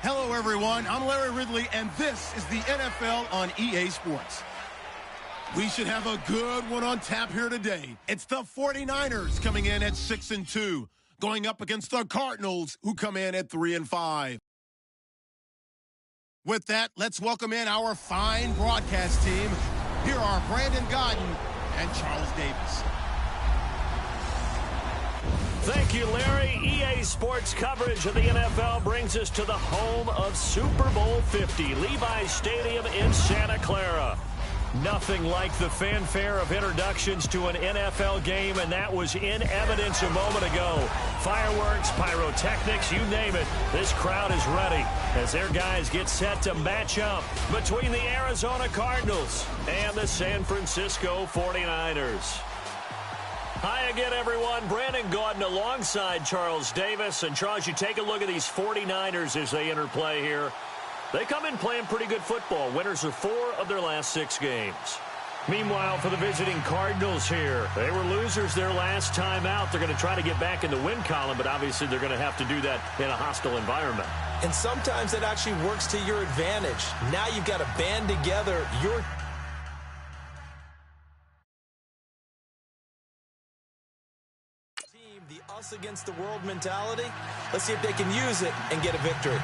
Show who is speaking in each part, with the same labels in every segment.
Speaker 1: Hello, everyone. I'm Larry Ridley, and this is the NFL on EA Sports. We should have a good one on tap here today. It's the 49ers coming in at 6-2, going up against the Cardinals, who come in at 3-5. With that, let's welcome in our fine broadcast team. Here are Brandon Godden and Charles Davis.
Speaker 2: Thank you, Larry. EA Sports coverage of the NFL brings us to the home of Super Bowl 50, Levi's Stadium in Santa Clara. Nothing like the fanfare of introductions to an NFL game, and that was in evidence a moment ago. Fireworks, pyrotechnics, you name it. This crowd is ready as their guys get set to match up between the Arizona Cardinals and the San Francisco 49ers. Hi again, everyone. Brandon Gaudin alongside Charles Davis. And, Charles, you take a look at these 49ers as they interplay here. They come in playing pretty good football. Winners of 4 of their last 6 games. Meanwhile, for the visiting Cardinals here, they were losers their last time out. They're going to try to get back in the win column, but obviously they're going to have to do that in a hostile environment.
Speaker 3: And sometimes that actually works to your advantage. Now you've got to band together your team, the us against the world mentality. Let's see if they can use it and get a victory.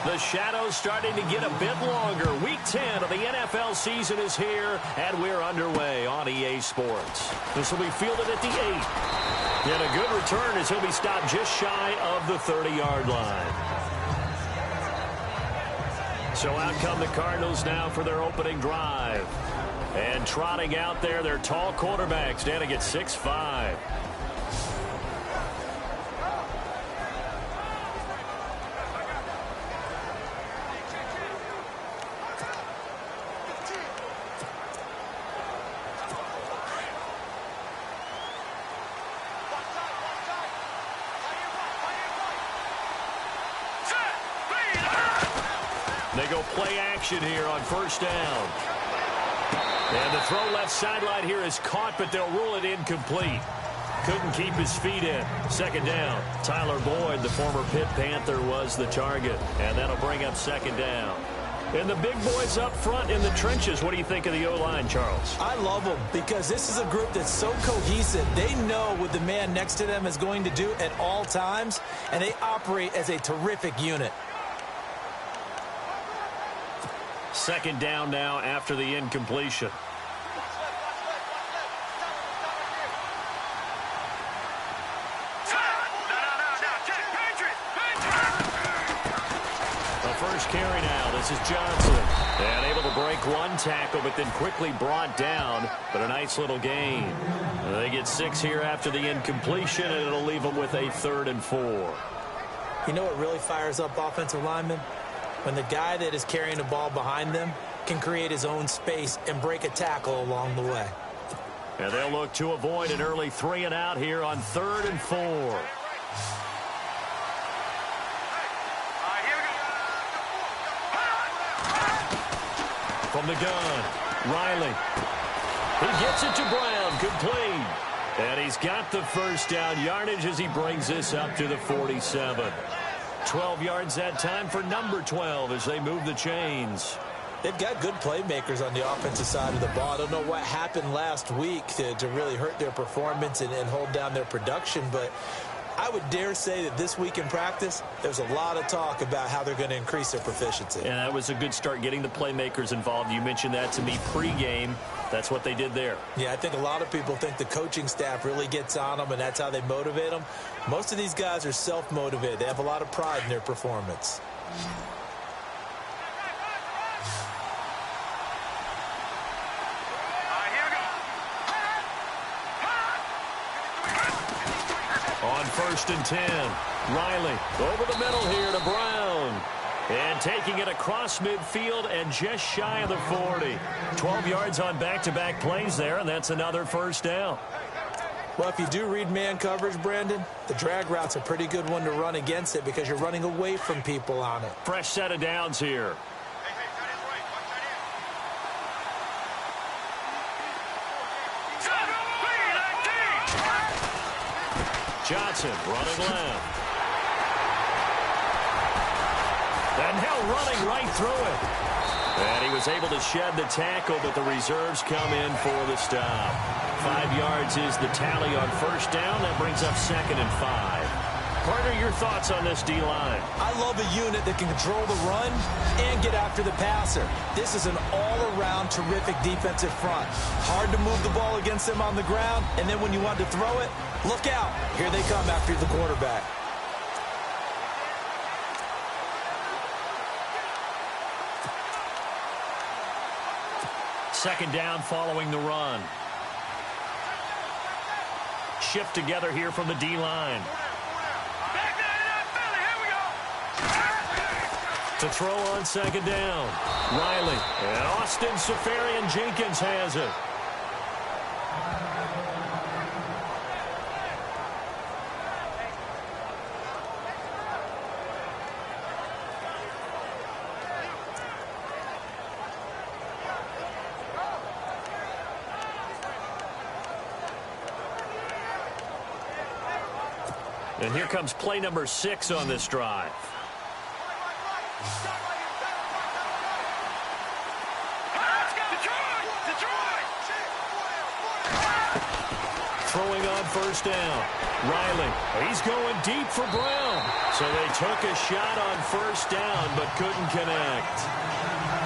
Speaker 2: The shadow's starting to get a bit longer. Week 10 of the NFL season is here, and we're underway on EA Sports. This will be fielded at the 8. And a good return as he'll be stopped just shy of the 30-yard line. So out come the Cardinals now for their opening drive. And trotting out there, their tall quarterback standing at 6'5". They go play action here on first down. And the throw left sideline here is caught, but they'll rule it incomplete. Couldn't keep his feet in. Second down. Tyler Boyd, the former Pitt Panther, was the target. And that'll bring up second down. And the big boys up front in the trenches. What do you think of the O-line, Charles?
Speaker 3: I love them because this is a group that's so cohesive. They know what the man next to them is going to do at all times, and they operate as a terrific unit.
Speaker 2: Second down now after the incompletion. The first carry now. This is Johnson. And able to break one tackle, but then quickly brought down. But a nice little gain. They get 6 here after the incompletion, and it'll leave them with a 3rd and 4.
Speaker 3: You know what really fires up offensive linemen? When the guy that is carrying the ball behind them can create his own space and break a tackle along the way.
Speaker 2: And they'll look to avoid an early 3 and out here on 3rd and 4. From the gun, Riley. He gets it to Brown, complete. And he's got the first down yardage as he brings this up to the 47. 12 yards that time for number 12 as they move the chains.
Speaker 3: They've got good playmakers on the offensive side of the ball. I don't know what happened last week to really hurt their performance and hold down their production, but I would dare say that this week in practice, there's a lot of talk about how they're going to increase their proficiency.
Speaker 2: And that was a good start getting the playmakers involved. You mentioned that to me pregame. That's what they did there.
Speaker 3: Yeah, I think a lot of people think the coaching staff really gets on them, and that's how they motivate them. Most of these guys are self-motivated. They have a lot of pride in their performance.
Speaker 2: On 1st and 10, Riley over the middle here to Brown. And taking it across midfield and just shy of the 40. 12 yards on back-to-back plays there, and that's another first down.
Speaker 3: Well, if you do read man coverage, Brandon, the drag route's a pretty good one to run against it because you're running away from people on it.
Speaker 2: Fresh set of downs here. Johnson running left. And now running right through it. And he was able to shed the tackle, but the reserves come in for the stop. 5 yards is the tally on first down. That brings up 2nd and 5. Partner, your thoughts on this D-line?
Speaker 3: I love a unit that can control the run and get after the passer. This is an all-around terrific defensive front. Hard to move the ball against them on the ground, and then when you want to throw it, look out. Here they come after the quarterback.
Speaker 2: Second down following the run. Shift together here from the D-line. To throw on second down. Riley. And Austin Seferian-Jenkins has it. And here comes play number 6 on this drive. Throwing on first down. Riley. He's going deep for Brown. So they took a shot on first down but couldn't connect.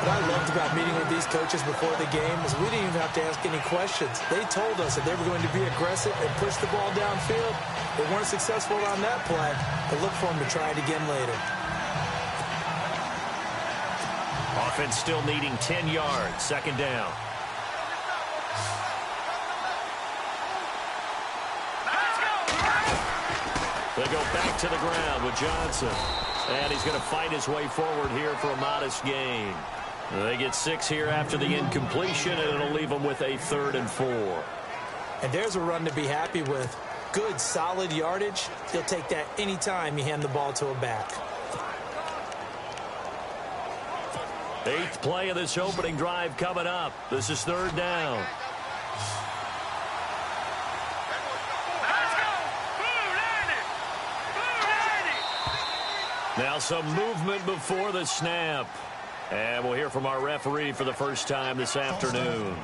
Speaker 3: What I loved about meeting with these coaches before the game is we didn't even have to ask any questions. They told us that they were going to be aggressive and push the ball downfield. They weren't successful on that play, but look for them to try it again later.
Speaker 2: Offense still needing 10 yards. Second down. They go back to the ground with Johnson. And he's going to fight his way forward here for a modest gain. They get 6 here after the incompletion, and it'll leave them with a 3rd and 4.
Speaker 3: And there's a run to be happy with. Good, solid yardage. He'll take that anytime you hand the ball to a back.
Speaker 2: 8th play of this opening drive coming up. This is 3rd down. Now some movement before the snap. And we'll hear from our referee for the first time this afternoon.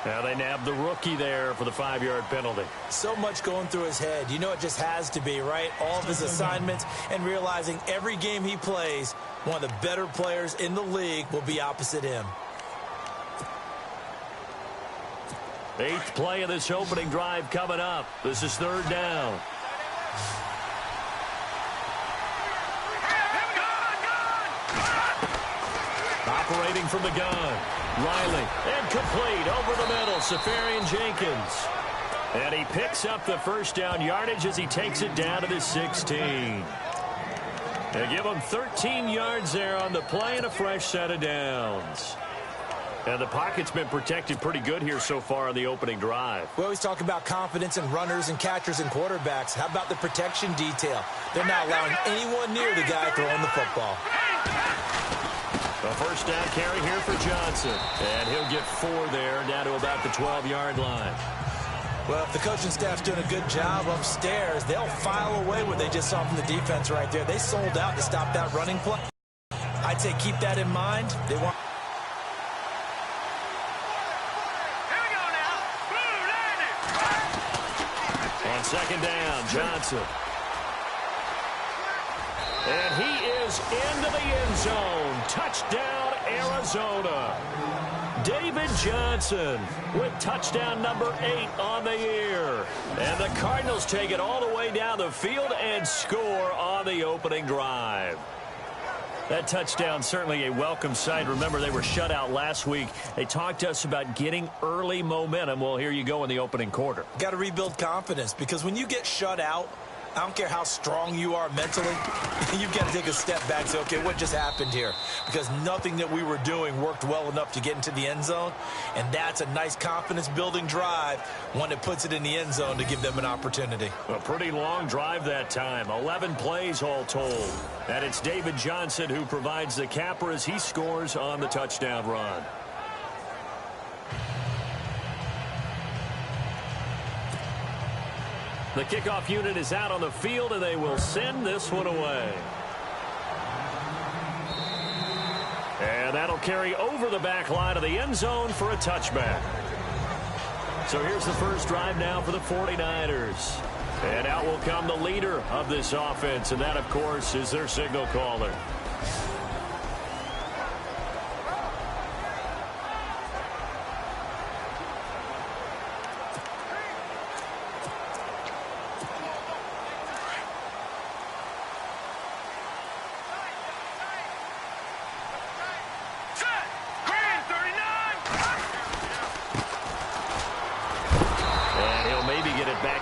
Speaker 2: Now they nabbed the rookie there for the 5-yard penalty.
Speaker 3: So much going through his head. You know it just has to be, right? All of his assignments and realizing every game he plays, one of the better players in the league will be opposite him.
Speaker 2: 8th play of this opening drive coming up. This is 3rd down. Operating from the gun. Riley. And complete over the middle. Seferian-Jenkins. And he picks up the first down yardage as he takes it down to the 16. They give him 13 yards there on the play and a fresh set of downs. And the pocket's been protected pretty good here so far on the opening drive.
Speaker 3: We always talk about confidence in runners and catchers and quarterbacks. How about the protection detail? They're not allowing anyone near the guy throwing the football.
Speaker 2: A first down carry here for Johnson. And he'll get 4 there, down to about the 12-yard line.
Speaker 3: Well, if the coaching staff's doing a good job upstairs, they'll file away what they just saw from the defense right there. They sold out to stop that running play. I'd say keep that in mind. They want...
Speaker 2: On second down, Johnson. And he is into the end zone. Touchdown, Arizona. David Johnson with touchdown number 8 on the year. And the Cardinals take it all the way down the field and score on the opening drive. That touchdown certainly a welcome sight. Remember, they were shut out last week. They talked to us about getting early momentum. Well, here you go in the opening quarter.
Speaker 3: Got to rebuild confidence, because when you get shut out, I don't care how strong you are mentally, you've got to take a step back and say, okay, what just happened here? Because nothing that we were doing worked well enough to get into the end zone, and that's a nice confidence-building drive, one that puts it in the end zone to give them an opportunity.
Speaker 2: A pretty long drive that time, 11 plays all told. And it's David Johnson who provides the capper as he scores on the touchdown run. The kickoff unit is out on the field, and they will send this one away. And that'll carry over the back line of the end zone for a touchback. So here's the first drive now for the 49ers. And out will come the leader of this offense, and that, of course, is their signal caller.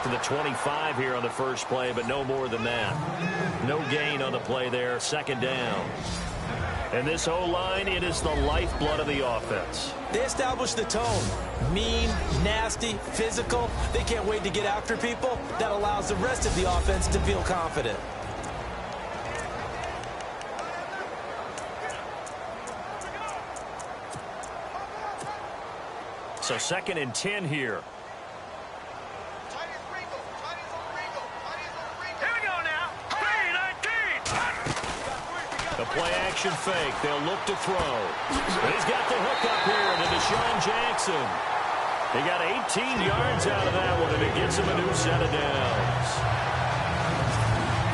Speaker 4: to the 25 here on the first play, but no more than that. No gain on the play there, second down. And this O-line, it is the lifeblood of the offense.
Speaker 3: They establish the tone. Mean, nasty, physical. They can't wait to get after people. That allows the rest of the offense to feel confident.
Speaker 2: So 2nd and 10 here. The play-action fake. They'll look to throw. He's got the hook up here to Deshaun Jackson. He got 18 yards out of that one, and it gets him a new set of downs.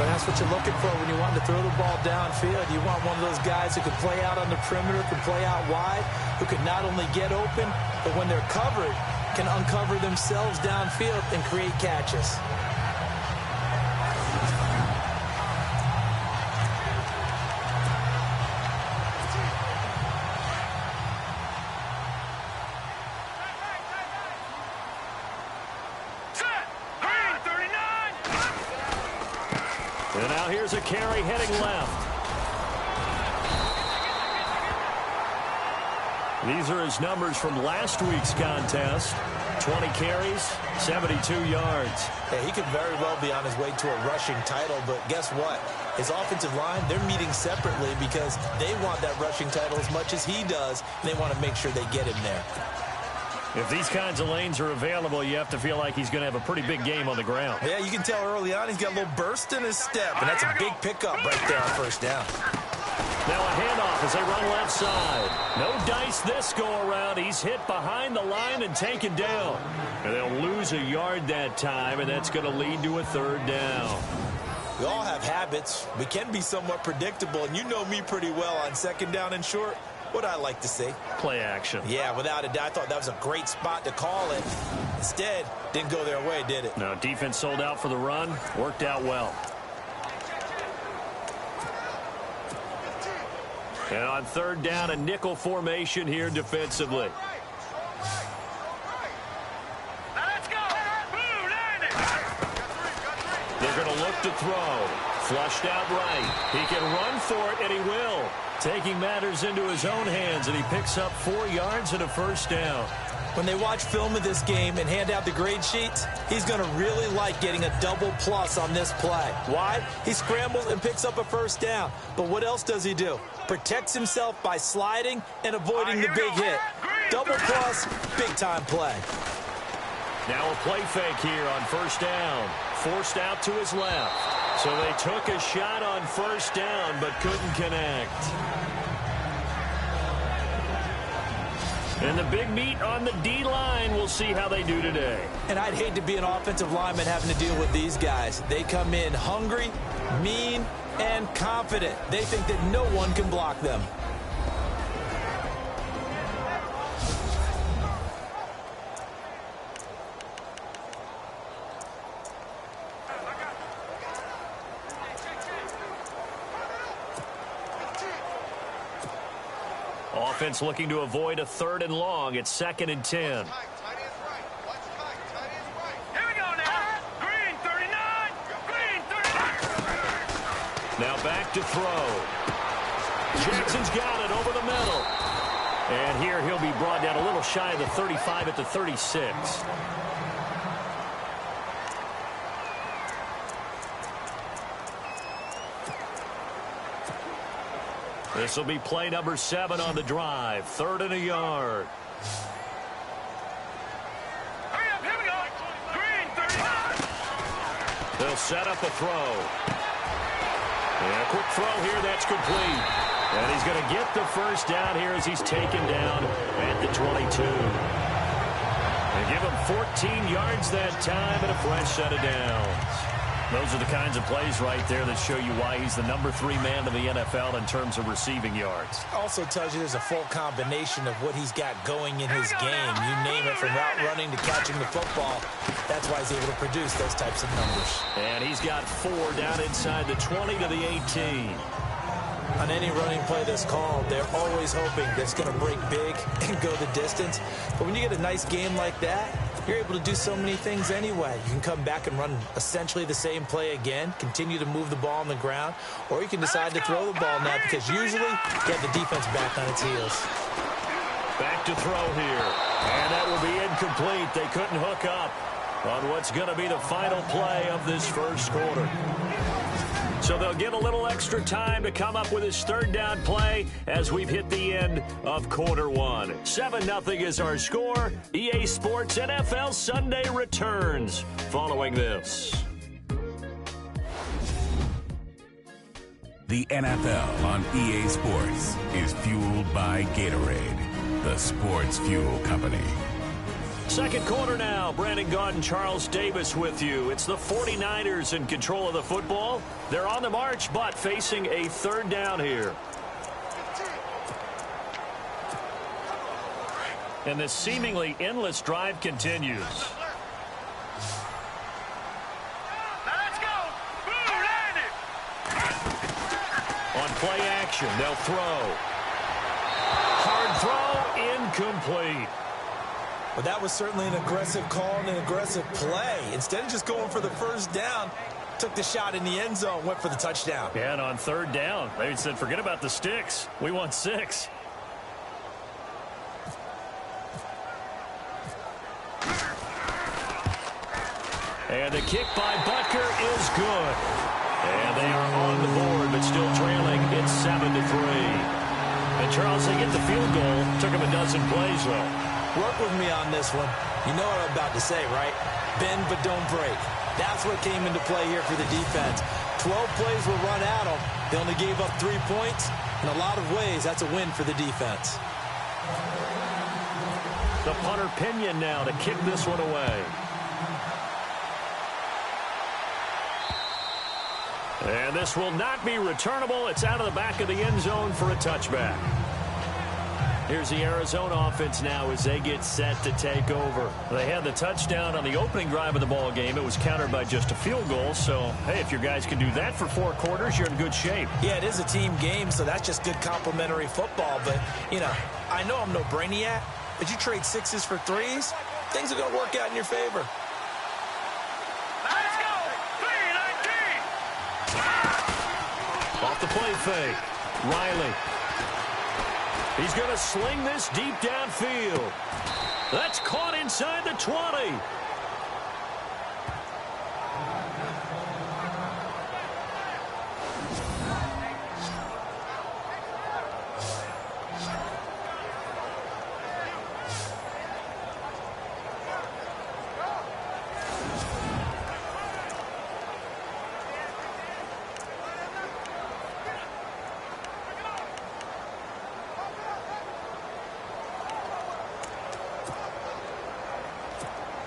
Speaker 3: But that's what you're looking for when you want to throw the ball downfield. You want one of those guys who can play out on the perimeter, can play out wide, who can not only get open, but when they're covered, can uncover themselves downfield and create catches.
Speaker 2: And now here's a carry heading left. These are his numbers from last week's contest. 20 carries, 72 yards.
Speaker 3: Yeah, he could very well be on his way to a rushing title, but guess what? His offensive line, they're meeting separately because they want that rushing title as much as he does, and they want to make sure they get him there.
Speaker 2: If these kinds of lanes are available, you have to feel like he's going to have a pretty big game on the ground.
Speaker 3: Yeah, you can tell early on he's got a little burst in his step, and that's a big pickup right there on first down.
Speaker 2: Now a handoff as they run left side. No dice this go-around. He's hit behind the line and taken down. And they'll lose a yard that time, and that's going to lead to a 3rd down.
Speaker 3: We all have habits. We can be somewhat predictable, and you know me pretty well on 2nd down and short. What I like to see.
Speaker 2: Play action.
Speaker 3: Yeah, without a doubt. I thought that was a great spot to call it. Instead, didn't go their way, did it?
Speaker 2: No, defense sold out for the run. Worked out well. And on 3rd down, a nickel formation here defensively. They're going to look to throw. Flushed out right. He can run for it, and he will. Taking matters into his own hands, and he picks up 4 yards and a 1st down.
Speaker 3: When they watch film of this game and hand out the grade sheets, he's going to really like getting a double plus on this play. Why? He scrambles and picks up a 1st down. But what else does he do? Protects himself by sliding and avoiding the big hit. Double plus, big-time play.
Speaker 2: Now a play fake here on 1st down. Forced out to his left. So they took a shot on 1st down but couldn't connect. And the big meat on the D-line, we'll see how they do today.
Speaker 3: And I'd hate to be an offensive lineman having to deal with these guys. They come in hungry, mean, and confident. They think that no one can block them.
Speaker 2: Offense looking to avoid a 3rd and long. It's 2nd and 10.
Speaker 4: Here we go now. Green 39. Green 39.
Speaker 2: Now back to throw. Jackson's got it over the middle. And here he'll be brought down a little shy of the 35 at the 36. This will be play number 7 on the drive. 3rd and a yard.
Speaker 4: Hurry up, here we go. Green 35.
Speaker 2: They'll set up a throw. And a quick throw here. That's complete. And he's going to get the first down here as he's taken down at the 22. They give him 14 yards that time and a fresh set of downs. Those are the kinds of plays right there that show you why he's the number 3 man in the NFL in terms of receiving yards.
Speaker 3: Also tells you there's a full combination of what he's got going in his game. You name it, from route running to catching the football. That's why he's able to produce those types of numbers.
Speaker 2: And he's got 4 down inside the 20 to the 18.
Speaker 3: On any running play that's called, they're always hoping that's going to break big and go the distance. But when you get a nice game like that, you're able to do so many things anyway. You can come back and run essentially the same play again, continue to move the ball on the ground, or you can decide to throw the ball now because usually you have the defense back on its heels.
Speaker 2: Back to throw here. And that will be incomplete. They couldn't hook up on what's going to be the final play of this first quarter. So they'll get a little extra time to come up with his 3rd down play as we've hit the end of quarter 1. 7-0 is our score. EA Sports NFL Sunday returns following this.
Speaker 5: The NFL on EA Sports is fueled by Gatorade, the sports fuel company.
Speaker 2: Second quarter now. Brandon Gaudin, Charles Davis with you. It's the 49ers in control of the football. They're on the march, but facing a 3rd down here. And this seemingly endless drive continues. On play action, they'll throw. Hard throw, incomplete.
Speaker 3: But that was certainly an aggressive call and an aggressive play. Instead of just going for the first down, took the shot in the end zone, went for the touchdown.
Speaker 2: Yeah, and on 3rd down, they said, forget about the sticks. We want 6. And the kick by Butker is good. And they are on the board, but still trailing. It's 7-3. And Charles, they get the field goal. Took him a dozen plays, though.
Speaker 3: Work with me on this one. You know what I'm about to say, right? Bend but don't break. That's what came into play here for the defense. 12 plays were run at them. They only gave up 3 points. In a lot of ways, that's a win for the defense.
Speaker 2: The punter Pinion now to kick this one away. And this will not be returnable. It's out of the back of the end zone for a touchback. Here's the Arizona offense now as they get set to take over. They had the touchdown on the opening drive of the ball game. It was countered by just a field goal. So, hey, if your guys can do that for 4 quarters, you're in good shape.
Speaker 3: Yeah, it is a team game, so that's just good complementary football. But, you know, I know I'm no brainiac, but you trade 6s for 3s, things are going to work out in your favor.
Speaker 6: Let's go! 3-19!
Speaker 2: Off the play fake. Riley. He's going to sling this deep downfield. That's caught inside the 20.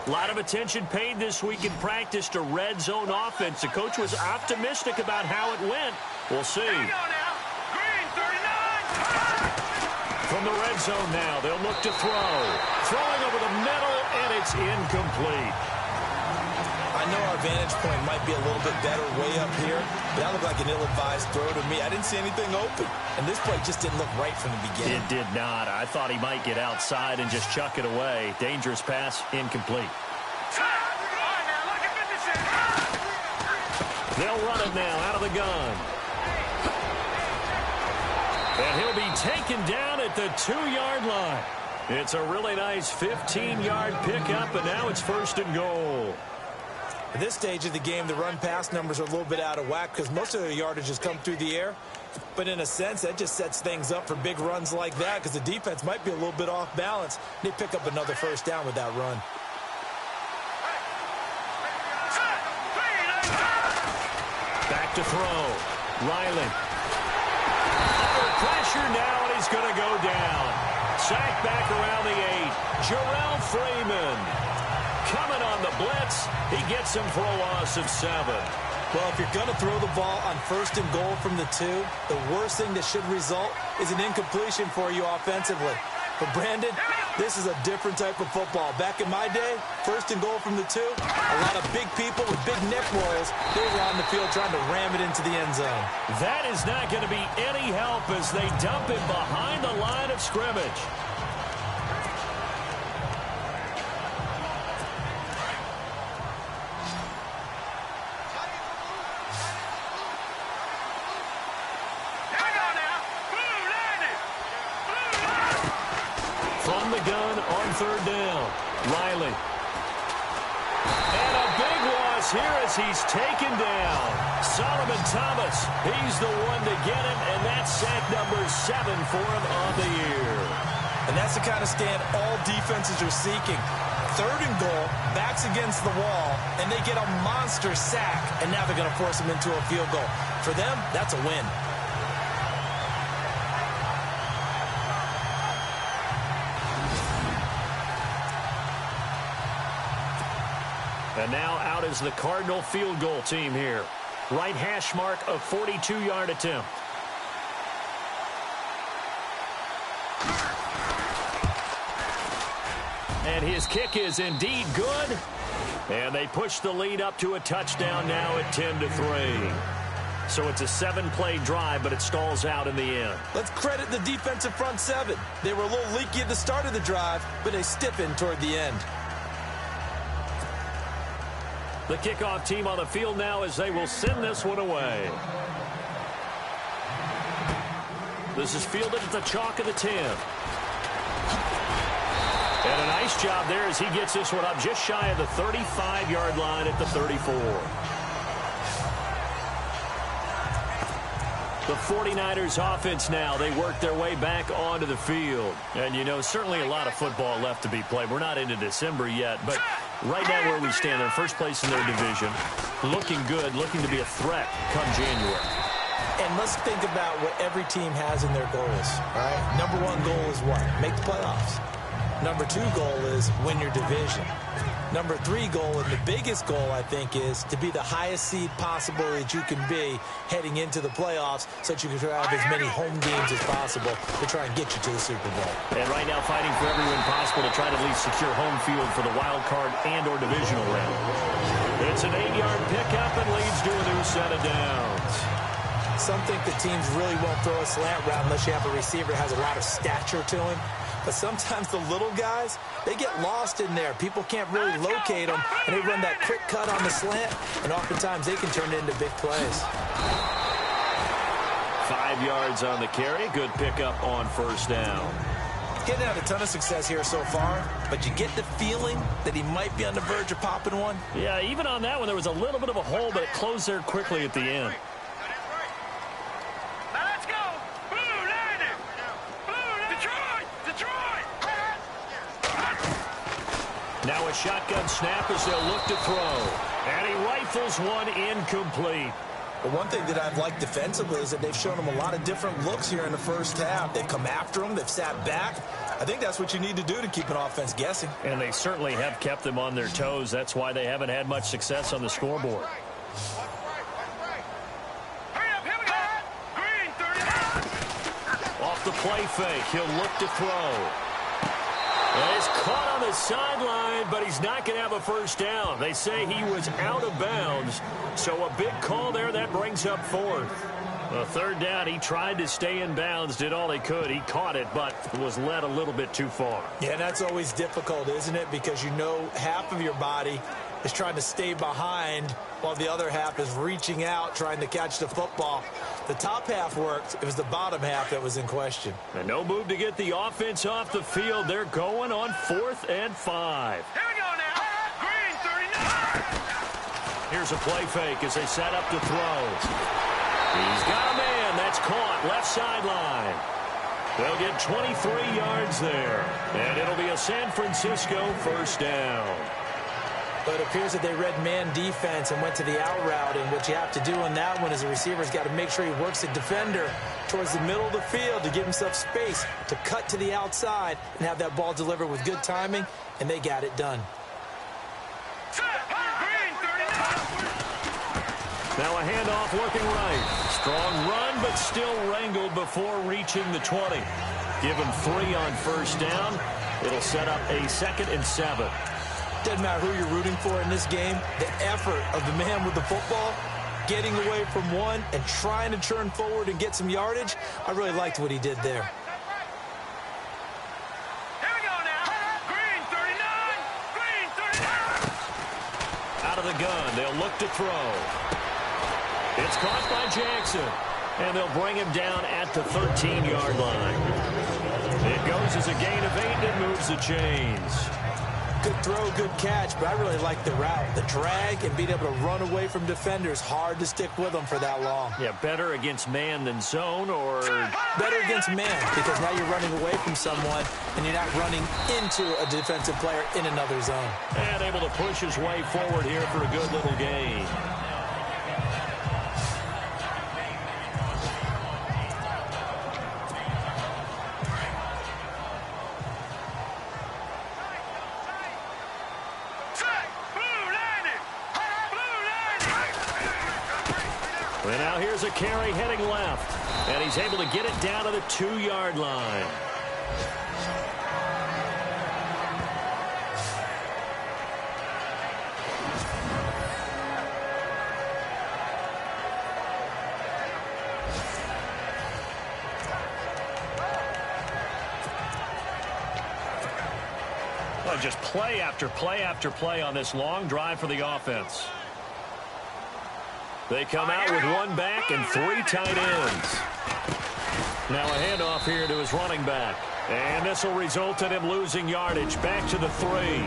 Speaker 2: A lot of attention paid this week in practice to red zone offense. The coach was optimistic about how it went. We'll see.
Speaker 6: Green 39.
Speaker 2: From the red zone now, they'll look to throw. Throwing over the middle, and it's incomplete.
Speaker 3: I know our vantage point might be a little bit better way up here, but that looked like an ill-advised throw to me. I didn't see anything open, and this play just didn't look right from the beginning.
Speaker 2: It did not. I thought he might get outside and just chuck it away. Dangerous pass, incomplete. They'll run it now out of the gun. And he'll be taken down at the 2-yard line. It's a really nice 15-yard pickup, and now it's 1st and goal.
Speaker 3: At this stage of the game, the run-pass numbers are a little bit out of whack because most of their yardage has come through the air. But in a sense, that just sets things up for big runs like that because the defense might be a little bit off balance. They pick up another 1st down with that run.
Speaker 2: to throw. Riley. Under pressure now, and he's going to go down. Sacked back around the 8. Jarrell Freeman. Coming on the blitz. He gets him for a loss of 7.
Speaker 3: Well, if you're going to throw the ball on 1st and goal from the 2, the worst thing that should result is an incompletion for you offensively. But, Brandon, this is a different type of football. Back in my day, 1st and goal from the 2, a lot of big people with big neck rolls, they were on the field trying to ram it into the end zone.
Speaker 2: That is not going to be any help as they dump it behind the line of scrimmage. From the gun on 3rd down. Riley. And a big loss here as he's taken down. Solomon Thomas, he's the one to get him, and that's sack number 7 for him on the year.
Speaker 3: And that's the kind of stand all defenses are seeking. 3rd and goal, backs against the wall, and they get a monster sack, and now they're going to force him into a field goal. For them, that's a win.
Speaker 2: And now out is the Cardinal field goal team here. Right hash mark, a 42-yard attempt. And his kick is indeed good. And they push the lead up to a touchdown now at 10-3. So it's a 7-play drive, but it stalls out in the end.
Speaker 3: Let's credit the defensive front 7. They were a little leaky at the start of the drive, but they stiffened toward the end.
Speaker 2: The kickoff team on the field now as they will send this one away. This is fielded at the chalk of the 10. And a nice job there as he gets this one up just shy of the 35-yard line at the 34. The 49ers offense now, they work their way back onto the field. And, you know, certainly a lot of football left to be played. We're not into December yet, but right now where we stand, they're first place in their division. Looking good, looking to be a threat come January.
Speaker 3: And let's think about what every team has in their goals, all right? Number 1 goal is what? Make the playoffs. Number 2 goal is win your division. Number 3 goal, and the biggest goal, I think, is to be the highest seed possible that you can be heading into the playoffs so that you can have as many home games as possible to try and get you to the Super Bowl.
Speaker 2: And right now fighting for every win possible to try to at least secure home field for the wild card and or divisional round. It's an 8-yard pickup and leads to a new set of downs.
Speaker 3: Some think the teams really won't throw a slant route unless you have a receiver that has a lot of stature to him. But sometimes the little guys, they get lost in there. People can't really locate them, and they run that quick cut on the slant, and oftentimes they can turn it into big plays.
Speaker 2: 5 yards on the carry. Good pickup on 1st down.
Speaker 3: Getting out a ton of success here so far, but you get the feeling that he might be on the verge of popping one.
Speaker 2: Yeah, even on that one, there was a little bit of a hole, but it closed there quickly at the end. Now a shotgun snap as they'll look to throw. And he rifles one incomplete.
Speaker 3: But one thing that I've liked defensively is that they've shown him a lot of different looks here in the first half. They've come after him. They've sat back. I think that's what you need to do to keep an offense guessing.
Speaker 2: And they certainly have kept them on their toes. That's why they haven't had much success on the scoreboard. Off the play fake, he'll look to throw. And he's caught on the sideline, but he's not going to have a first down. They say he was out of bounds, so a big call there. That brings up 4th. A 3rd down, he tried to stay in bounds, did all he could. He caught it, but was led a little bit too far.
Speaker 3: Yeah, that's always difficult, isn't it? Because you know half of your body is trying to stay behind while the other half is reaching out, trying to catch the football. The top half worked. It was the bottom half that was in question.
Speaker 2: And no move to get the offense off the field. They're going on 4th and 5.
Speaker 6: Here we go now. Green 39.
Speaker 2: Here's a play fake as they set up to throw. He's got a man. That's caught. Left sideline. They'll get 23 yards there. And it'll be a San Francisco 1st down.
Speaker 3: But it appears that they read man defense and went to the out route, and what you have to do on that one is the receiver's got to make sure he works the defender towards the middle of the field to give himself space to cut to the outside and have that ball delivered with good timing, and they got it done.
Speaker 2: Now a handoff looking right. Strong run, but still wrangled before reaching the 20. Give him 3 on first down. It'll set up a 2nd and 7.
Speaker 3: Doesn't matter who you're rooting for in this game. The effort of the man with the football, getting away from one and trying to turn forward and get some yardage, I really liked what he did there.
Speaker 6: Here we go now. Green 39. Green 39.
Speaker 2: Out of the gun, they'll look to throw. It's caught by Jackson, and they'll bring him down at the 13-yard line. It goes as a gain of 8, and it moves the chains.
Speaker 3: Good throw, good catch, but I really like the route. The drag and being able to run away from defenders, hard to stick with them for that long.
Speaker 2: Yeah, better against man than zone, or
Speaker 3: better against man, because now you're running away from someone and you're not running into a defensive player in another zone.
Speaker 2: And able to push his way forward here for a good little gain. And now here's a carry heading left. And he's able to get it down to the 2-yard line. Well, just play after play after play on this long drive for the offense. They come out with 1 back and 3 tight ends. Now a handoff here to his running back. And this will result in him losing yardage back to the 3.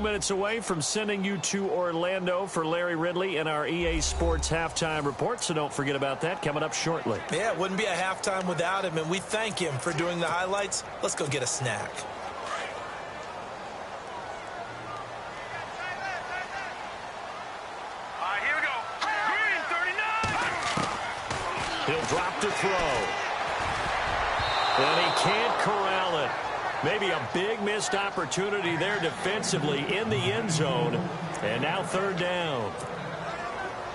Speaker 2: Minutes away from sending you to Orlando for Larry Ridley and our EA Sports halftime report, so don't forget about that coming up shortly.
Speaker 3: Yeah, it wouldn't be a halftime without him, and we thank him for doing the highlights. Let's go get a snack.
Speaker 6: All right, here we go. Green 39.
Speaker 2: He'll drop to throw. And he can't corral it. Maybe a big missed opportunity there defensively in the end zone. And now 3rd down.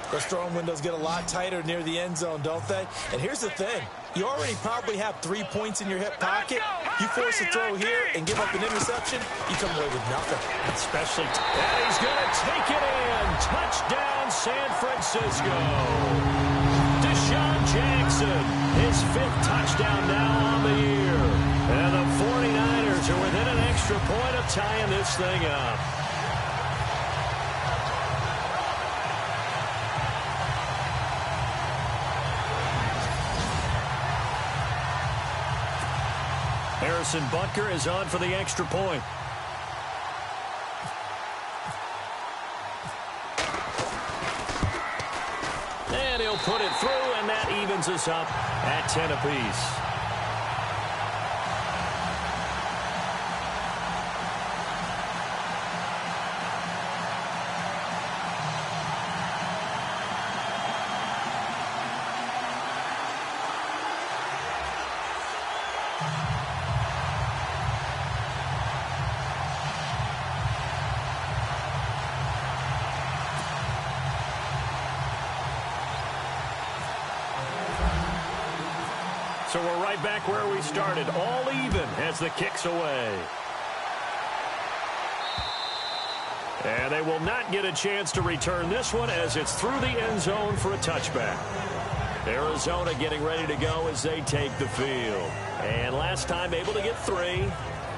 Speaker 3: Those throwing windows get a lot tighter near the end zone, don't they? And here's the thing. You already probably have 3 points in your hip pocket. You force a throw here and give up an interception, you come away with nothing.
Speaker 2: Especially, and he's going to take it in. Touchdown, San Francisco. Deshaun Jackson, his 5th touchdown now on the year. And the 49ers are within an extra point of tying this thing up. Harrison Butker is on for the extra point. And he'll put it through, and that evens us up at 10 apiece. So we're right back where we started, all even as the kick's away. And they will not get a chance to return this one as it's through the end zone for a touchback. Arizona getting ready to go as they take the field. And last time able to get 3.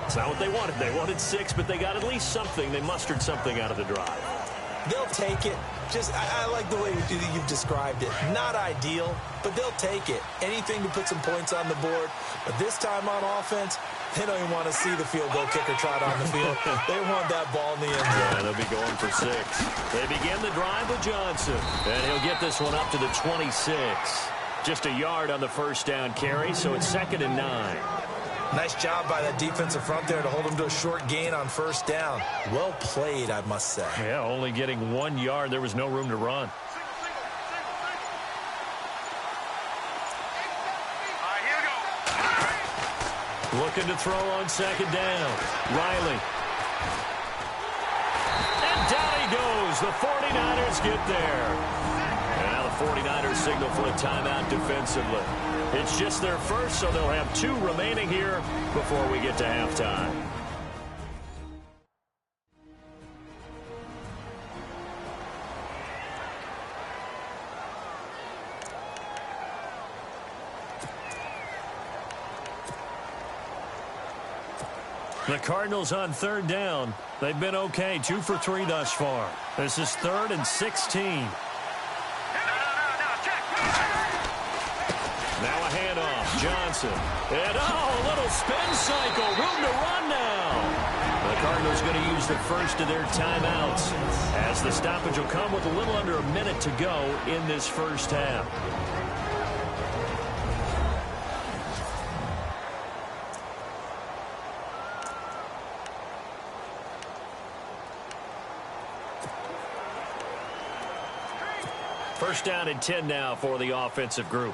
Speaker 2: It's not what they wanted. They wanted 6, but they got at least something. They mustered something out of the drive.
Speaker 3: They'll take it. I like the way you've described it. Not ideal, but they'll take it. Anything to put some points on the board. But this time on offense, They don't even want to see the field goal kicker trot on the field. They want that ball in the end zone.
Speaker 2: And they'll be going for 6. They begin the drive with Johnson. And he'll get this one up to the 26. Just a yard on the first down carry, so it's 2nd and 9.
Speaker 3: Nice job by that defensive front there to hold them to a short gain on first down. Well played, I must say.
Speaker 2: Yeah, only getting 1 yard. There was no room to run. Looking to throw on 2nd down. Riley. And down he goes. The 49ers get there. And now the 49ers signal for a timeout defensively. It's just their first, so they'll have 2 remaining here before we get to halftime. The Cardinals on 3rd down. They've been okay, 2 for 3 thus far. This is 3rd and 16. Now a handoff. Johnson. And a little spin cycle. Room to run now. The Cardinals going to use the first of their timeouts, as the stoppage will come with a little under a minute to go in this first half. First down and 10 now for the offensive group.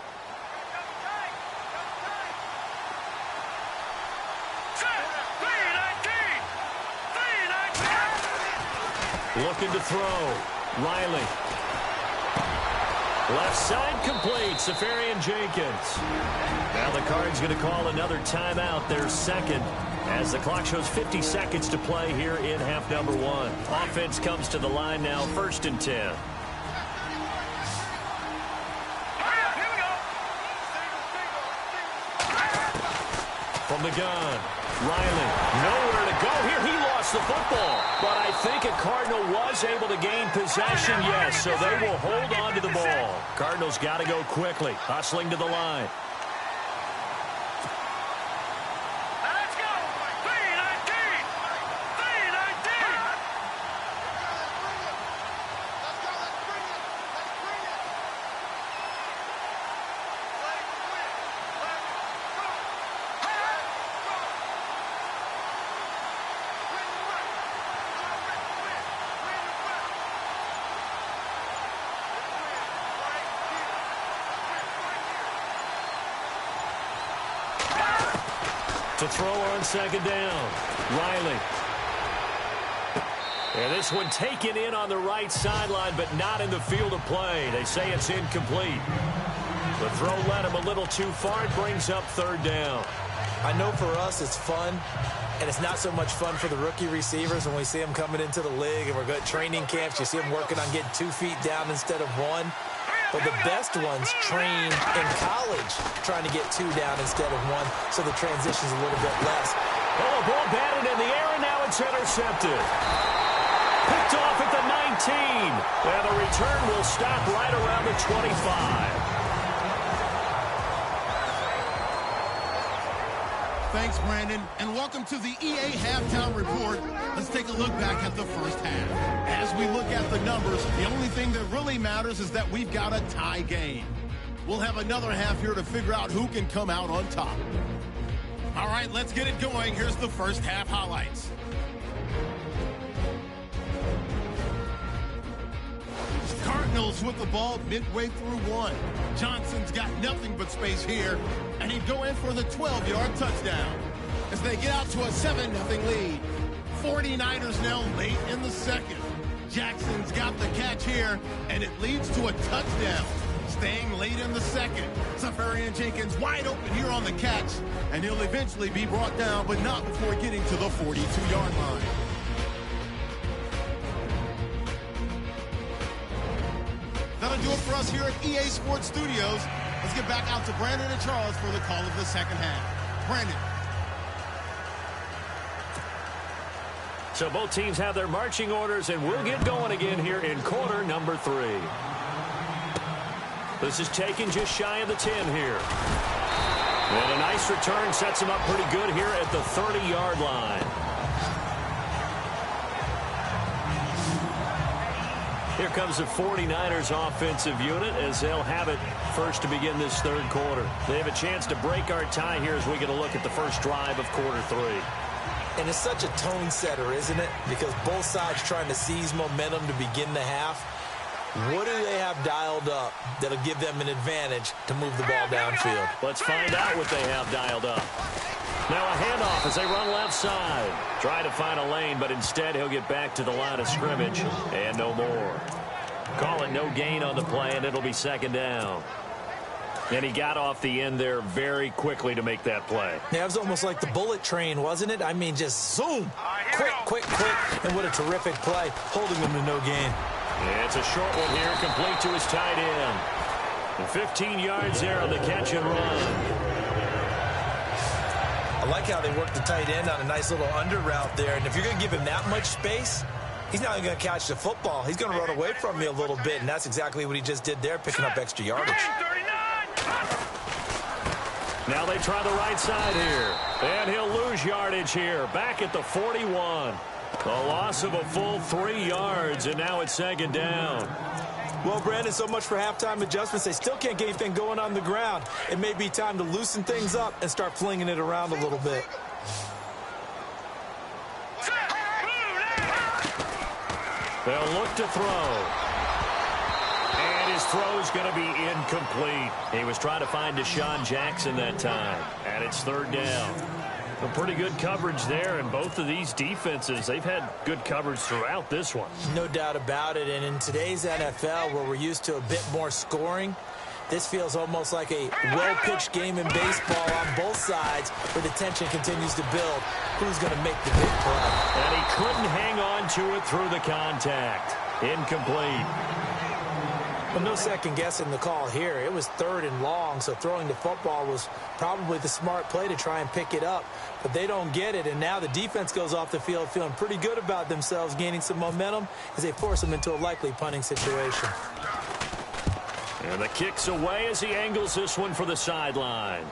Speaker 2: Looking to throw. Riley. Left side complete. Safarian Jenkins. Now the Cards going to call another timeout, their 2nd, as the clock shows 50 seconds to play here in half number 1. Offense comes to the line now, 1st and 10. From the gun, Riley, nowhere to go here. He lost the football, but I think a Cardinal was able to gain possession, yes, so they will hold on to the ball. Cardinals got to go quickly, hustling to the line.
Speaker 6: Let's go! 3-19! 3-19!
Speaker 2: To throw on 2nd down, Riley. And this one taken in on the right sideline, but not in the field of play. They say it's incomplete. The throw led him a little too far. It brings up 3rd down.
Speaker 3: I know for us it's fun, and it's not so much fun for the rookie receivers when we see them coming into the league and we're going to training camps. You see them working on getting 2 feet down instead of 1. But the best ones train in college trying to get 2 down instead of 1, so the transition's a little bit less.
Speaker 2: Oh, a ball batted in the air, and now it's intercepted. Picked off at the 19. And the return will stop right around the 25.
Speaker 1: Thanks, Brandon, and welcome to the EA Halftime Report. Let's take a look back at the first half. As we look at the numbers, the only thing that really matters is that we've got a tie game. We'll have another half here to figure out who can come out on top. All right, let's get it going. Here's the first half highlights. Cardinals with the ball midway through 1. Johnson's got nothing but space here, and he'd go in for the 12-yard touchdown as they get out to a 7-0 lead. 49ers now late in the 2nd. Jackson's got the catch here, and it leads to a touchdown. Staying late in the 2nd. Safarian Jenkins wide open here on the catch, and he'll eventually be brought down, but not before getting to the 42-yard line. That'll do it for us here at EA Sports Studios. Let's get back out to Brandon and Charles for the call of the second half. Brandon.
Speaker 2: So both teams have their marching orders, and we'll get going again here in quarter number 3. This is taken just shy of the 10 here. And a nice return sets him up pretty good here at the 30-yard line. Here comes the 49ers offensive unit as they'll have it first to begin this third quarter. They have a chance to break our tie here as we get a look at the first drive of quarter 3.
Speaker 3: And it's such a tone setter, isn't it? Because both sides trying to seize momentum to begin the half. What do they have dialed up that'll give them an advantage to move the ball downfield?
Speaker 2: Let's find out what they have dialed up. Now a handoff as they run left side. Try to find a lane, but instead he'll get back to the line of scrimmage and no more. Call it no gain on the play, and it'll be second down. And he got off the end there very quickly to make that play.
Speaker 3: Yeah, it was almost like the bullet train, wasn't it? I mean, just zoom. Quick, quick, quick. And what a terrific play, holding him to no gain.
Speaker 2: Yeah, it's a short one here, complete to his tight end. And 15 yards there on the catch and run.
Speaker 3: I like how they work the tight end on a nice little under route there. And if you're going to give him that much space, he's not even going to catch the football. He's going to run away from me a little bit, and that's exactly what he just did there, picking up extra yardage.
Speaker 2: Now they try the right side here. And he'll lose yardage here, back at the 41. A loss of a full 3 yards, and now it's second down.
Speaker 3: Well, Brandon, so much for halftime adjustments. They still can't get anything going on the ground. It may be time to loosen things up and start flinging it around a little bit.
Speaker 2: They'll look to throw. And his throw's going to be incomplete. He was trying to find Deshaun Jackson that time. And it's third down. A pretty good coverage there, and both of these defenses, they've had good coverage throughout this one.
Speaker 3: No doubt about it, and in today's NFL, where we're used to a bit more scoring, this feels almost like a well-pitched game in baseball on both sides, where the tension continues to build. Who's going to make the big play?
Speaker 2: And he couldn't hang on to it through the contact. Incomplete.
Speaker 3: Well, no second guessing the call here. It was third and long, so throwing the football was probably the smart play to try and pick it up. But they don't get it, and now the defense goes off the field feeling pretty good about themselves, gaining some momentum as they force them into a likely punting situation.
Speaker 2: And the kick's away as he angles this one for the sideline.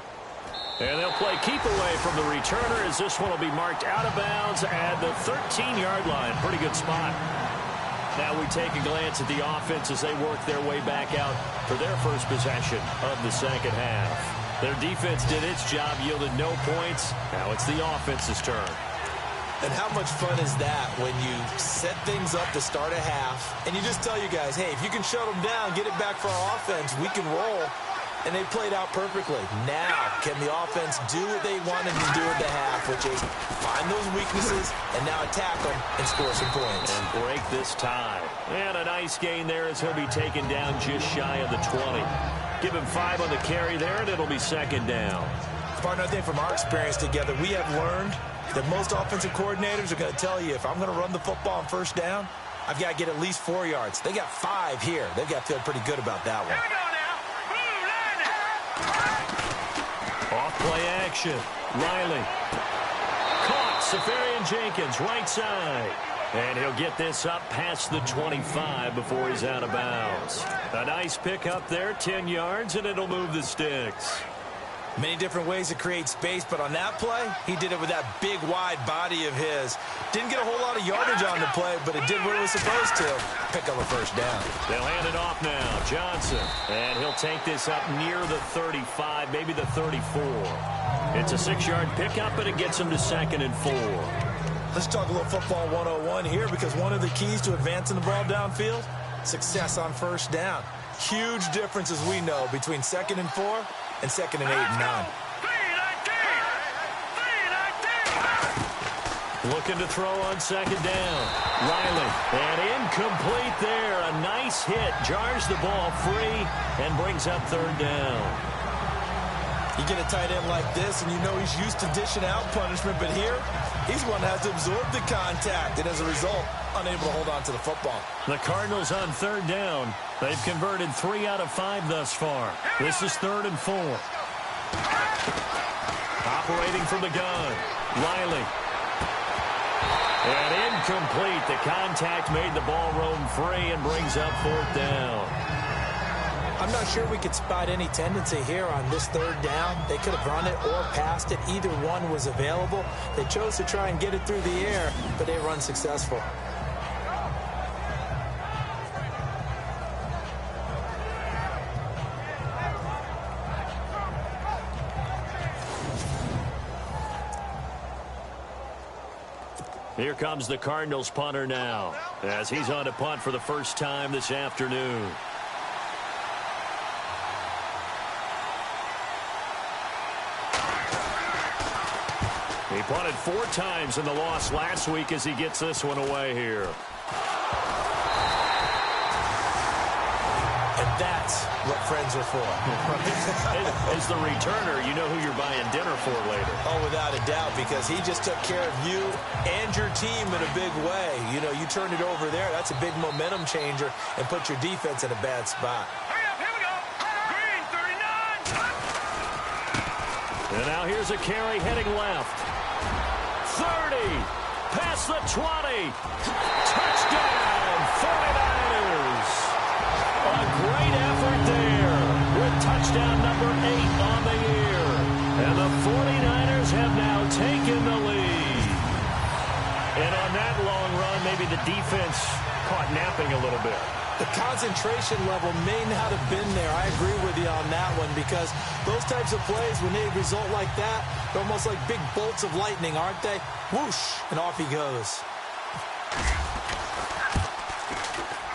Speaker 2: And they'll play keep away from the returner as this one will be marked out of bounds at the 13-yard line. Pretty good spot. Now we take a glance at the offense as they work their way back out for their first possession of the second half. Their defense did its job, yielded no points. Now it's the offense's turn.
Speaker 3: And how much fun is that when you set things up to start a half and you just tell you guys, hey, if you can shut them down, get it back for our offense, we can roll. And they played out perfectly. Now, can the offense do what they wanted to do at the half, which is find those weaknesses and now attack them and score some points.
Speaker 2: And break this tie. And a nice gain there as he'll be taken down just shy of the 20. Give him 5 on the carry there, and it'll be second down.
Speaker 3: Partner, I think from our experience together, we have learned that most offensive coordinators are going to tell you, if I'm going to run the football on first down, I've got to get at least 4 yards. They got 5 here. They've got to feel pretty good about that one.
Speaker 2: Off play action. Riley. Caught. Safarian Jenkins, right side. And he'll get this up past the 25 before he's out of bounds. A nice pick up there, 10 yards, and it'll move the sticks.
Speaker 3: Many different ways to create space, but on that play, he did it with that big, wide body of his. Didn't get a whole lot of yardage on the play, but it did what it was supposed to. Pick up a first down.
Speaker 2: They'll hand it off now. Johnson. And he'll take this up near the 35, maybe the 34. It's a 6-yard pickup, and it gets him to 2nd and 4.
Speaker 3: Let's talk a little football 101 here, because one of the keys to advancing the ball downfield, success on first down. Huge difference, as we know, between 2nd and 4 and 2nd and 8 and 9.
Speaker 2: Looking to throw on second down. Riley. And incomplete there. A nice hit. Jars the ball free and brings up third down.
Speaker 3: You get a tight end like this, and you know he's used to dishing out punishment, but here, he's one that has to absorb the contact, and as a result, unable to hold on to the football.
Speaker 2: The Cardinals on third down. They've converted 3 out of 5 thus far. This is 3rd and 4. Operating from the gun. Riley. And incomplete. The contact made the ball roam free and brings up 4th down.
Speaker 3: I'm not sure we could spot any tendency here on this third down. They could have run it or passed it. Either one was available. They chose to try and get it through the air, but they were unsuccessful.
Speaker 2: Here comes the Cardinals punter now, as he's on to punt for the first time this afternoon. He punted 4 times in the loss last week as he gets this one away here.
Speaker 3: And that's what friends are for.
Speaker 2: As the returner, you know who you're buying dinner for later.
Speaker 3: Oh, without a doubt, because he just took care of you and your team in a big way. You know, you turn it over there, that's a big momentum changer and put your defense in a bad spot.
Speaker 6: Hurry up, here we go. Green, 39.
Speaker 2: And now here's a carry heading left. 30, past the 20, touchdown, 49ers. A great effort there with touchdown number 8 on the year. And the 49ers have now taken the lead. And on that long run, maybe the defense caught napping a little bit.
Speaker 3: The concentration level may not have been there. I agree with you on that one, because those types of plays, when they result like that, they're almost like big bolts of lightning, aren't they? Whoosh, and off he goes.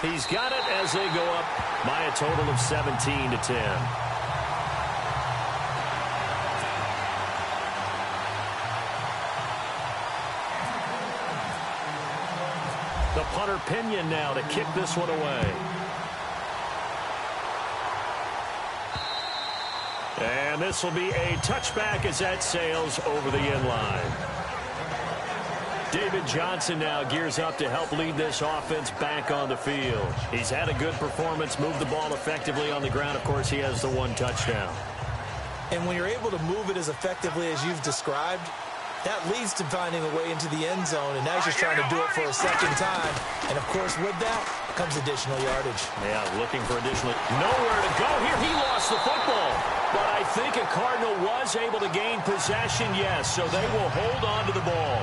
Speaker 2: He's got it as they go up by a total of 17-10. The punter Pinion now to kick this one away. And this will be a touchback as that sails over the end line. David Johnson now gears up to help lead this offense back on the field. He's had a good performance, moved the ball effectively on the ground. Of course, he has the 1 touchdown.
Speaker 3: And when you're able to move it as effectively as you've described, that leads to finding a way into the end zone, and now he's just trying to do it for a second time. And, of course, with that comes additional yardage.
Speaker 2: Yeah, looking for additional. Nowhere to go here. He lost the football. But I think a Cardinal was able to gain possession, yes, so they will hold on to the ball.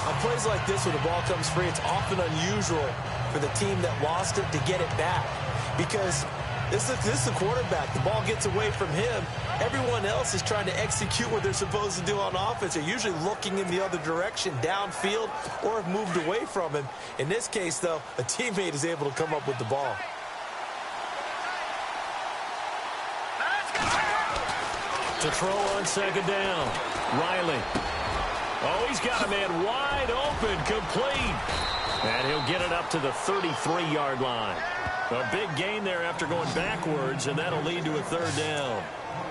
Speaker 3: On plays like this, when the ball comes free, it's often unusual for the team that lost it to get it back, because this is the quarterback. The ball gets away from him. Everyone else is trying to execute what they're supposed to do on offense. They're usually looking in the other direction, downfield, or have moved away from him. In this case, though, a teammate is able to come up with the ball.
Speaker 2: To throw on second down. Riley. Oh, he's got a man wide open, complete. And he'll get it up to the 33-yard line. A big gain there after going backwards, and that'll lead to a 3rd down.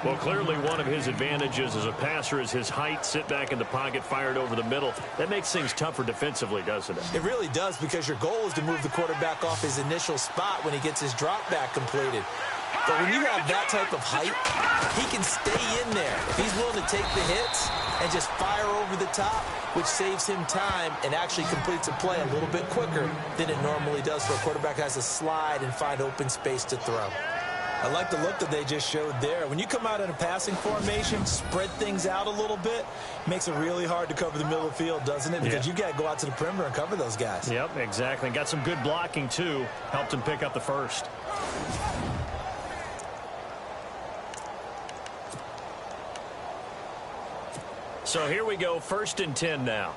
Speaker 2: Well, clearly one of his advantages as a passer is his height, sit back in the pocket, fired over the middle. That makes things tougher defensively, doesn't it?
Speaker 3: It really does, because your goal is to move the quarterback off his initial spot when he gets his drop back completed. But when you have that type of height, he can stay in there. If he's willing to take the hits and just fire over the top, which saves him time and actually completes a play a little bit quicker than it normally does for a quarterback who has to slide and find open space to throw. I like the look that they just showed there. When you come out in a passing formation, spread things out a little bit, makes it really hard to cover the middle of the field, doesn't it? Because you've got to go out to the perimeter and cover those guys.
Speaker 2: Yep, exactly. Got some good blocking, too. Helped him pick up the first. So here we go, 1st and 10 now.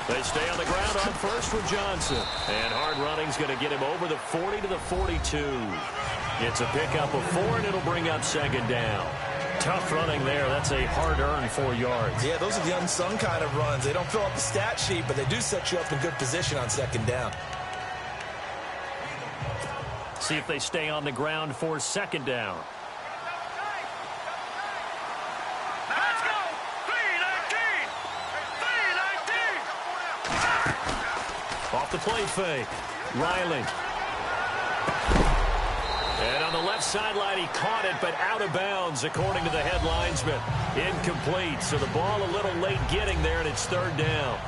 Speaker 2: They stay on the ground on first with Johnson. And hard running's going to get him over the 40 to the 42. It's a pickup of 4, and it'll bring up 2nd down. Tough running there. That's a hard-earned 4 yards.
Speaker 3: Yeah, those are the unsung kind of runs. They don't fill up the stat sheet, but they do set you up in good position on 2nd down.
Speaker 2: See if they stay on the ground for 2nd down.
Speaker 6: Let's go! 3-19! 3-19!
Speaker 2: Off the play fake. Riley. And on the left sideline, he caught it, but out of bounds, according to the head linesman. Incomplete, so the ball a little late getting there, and it's third down.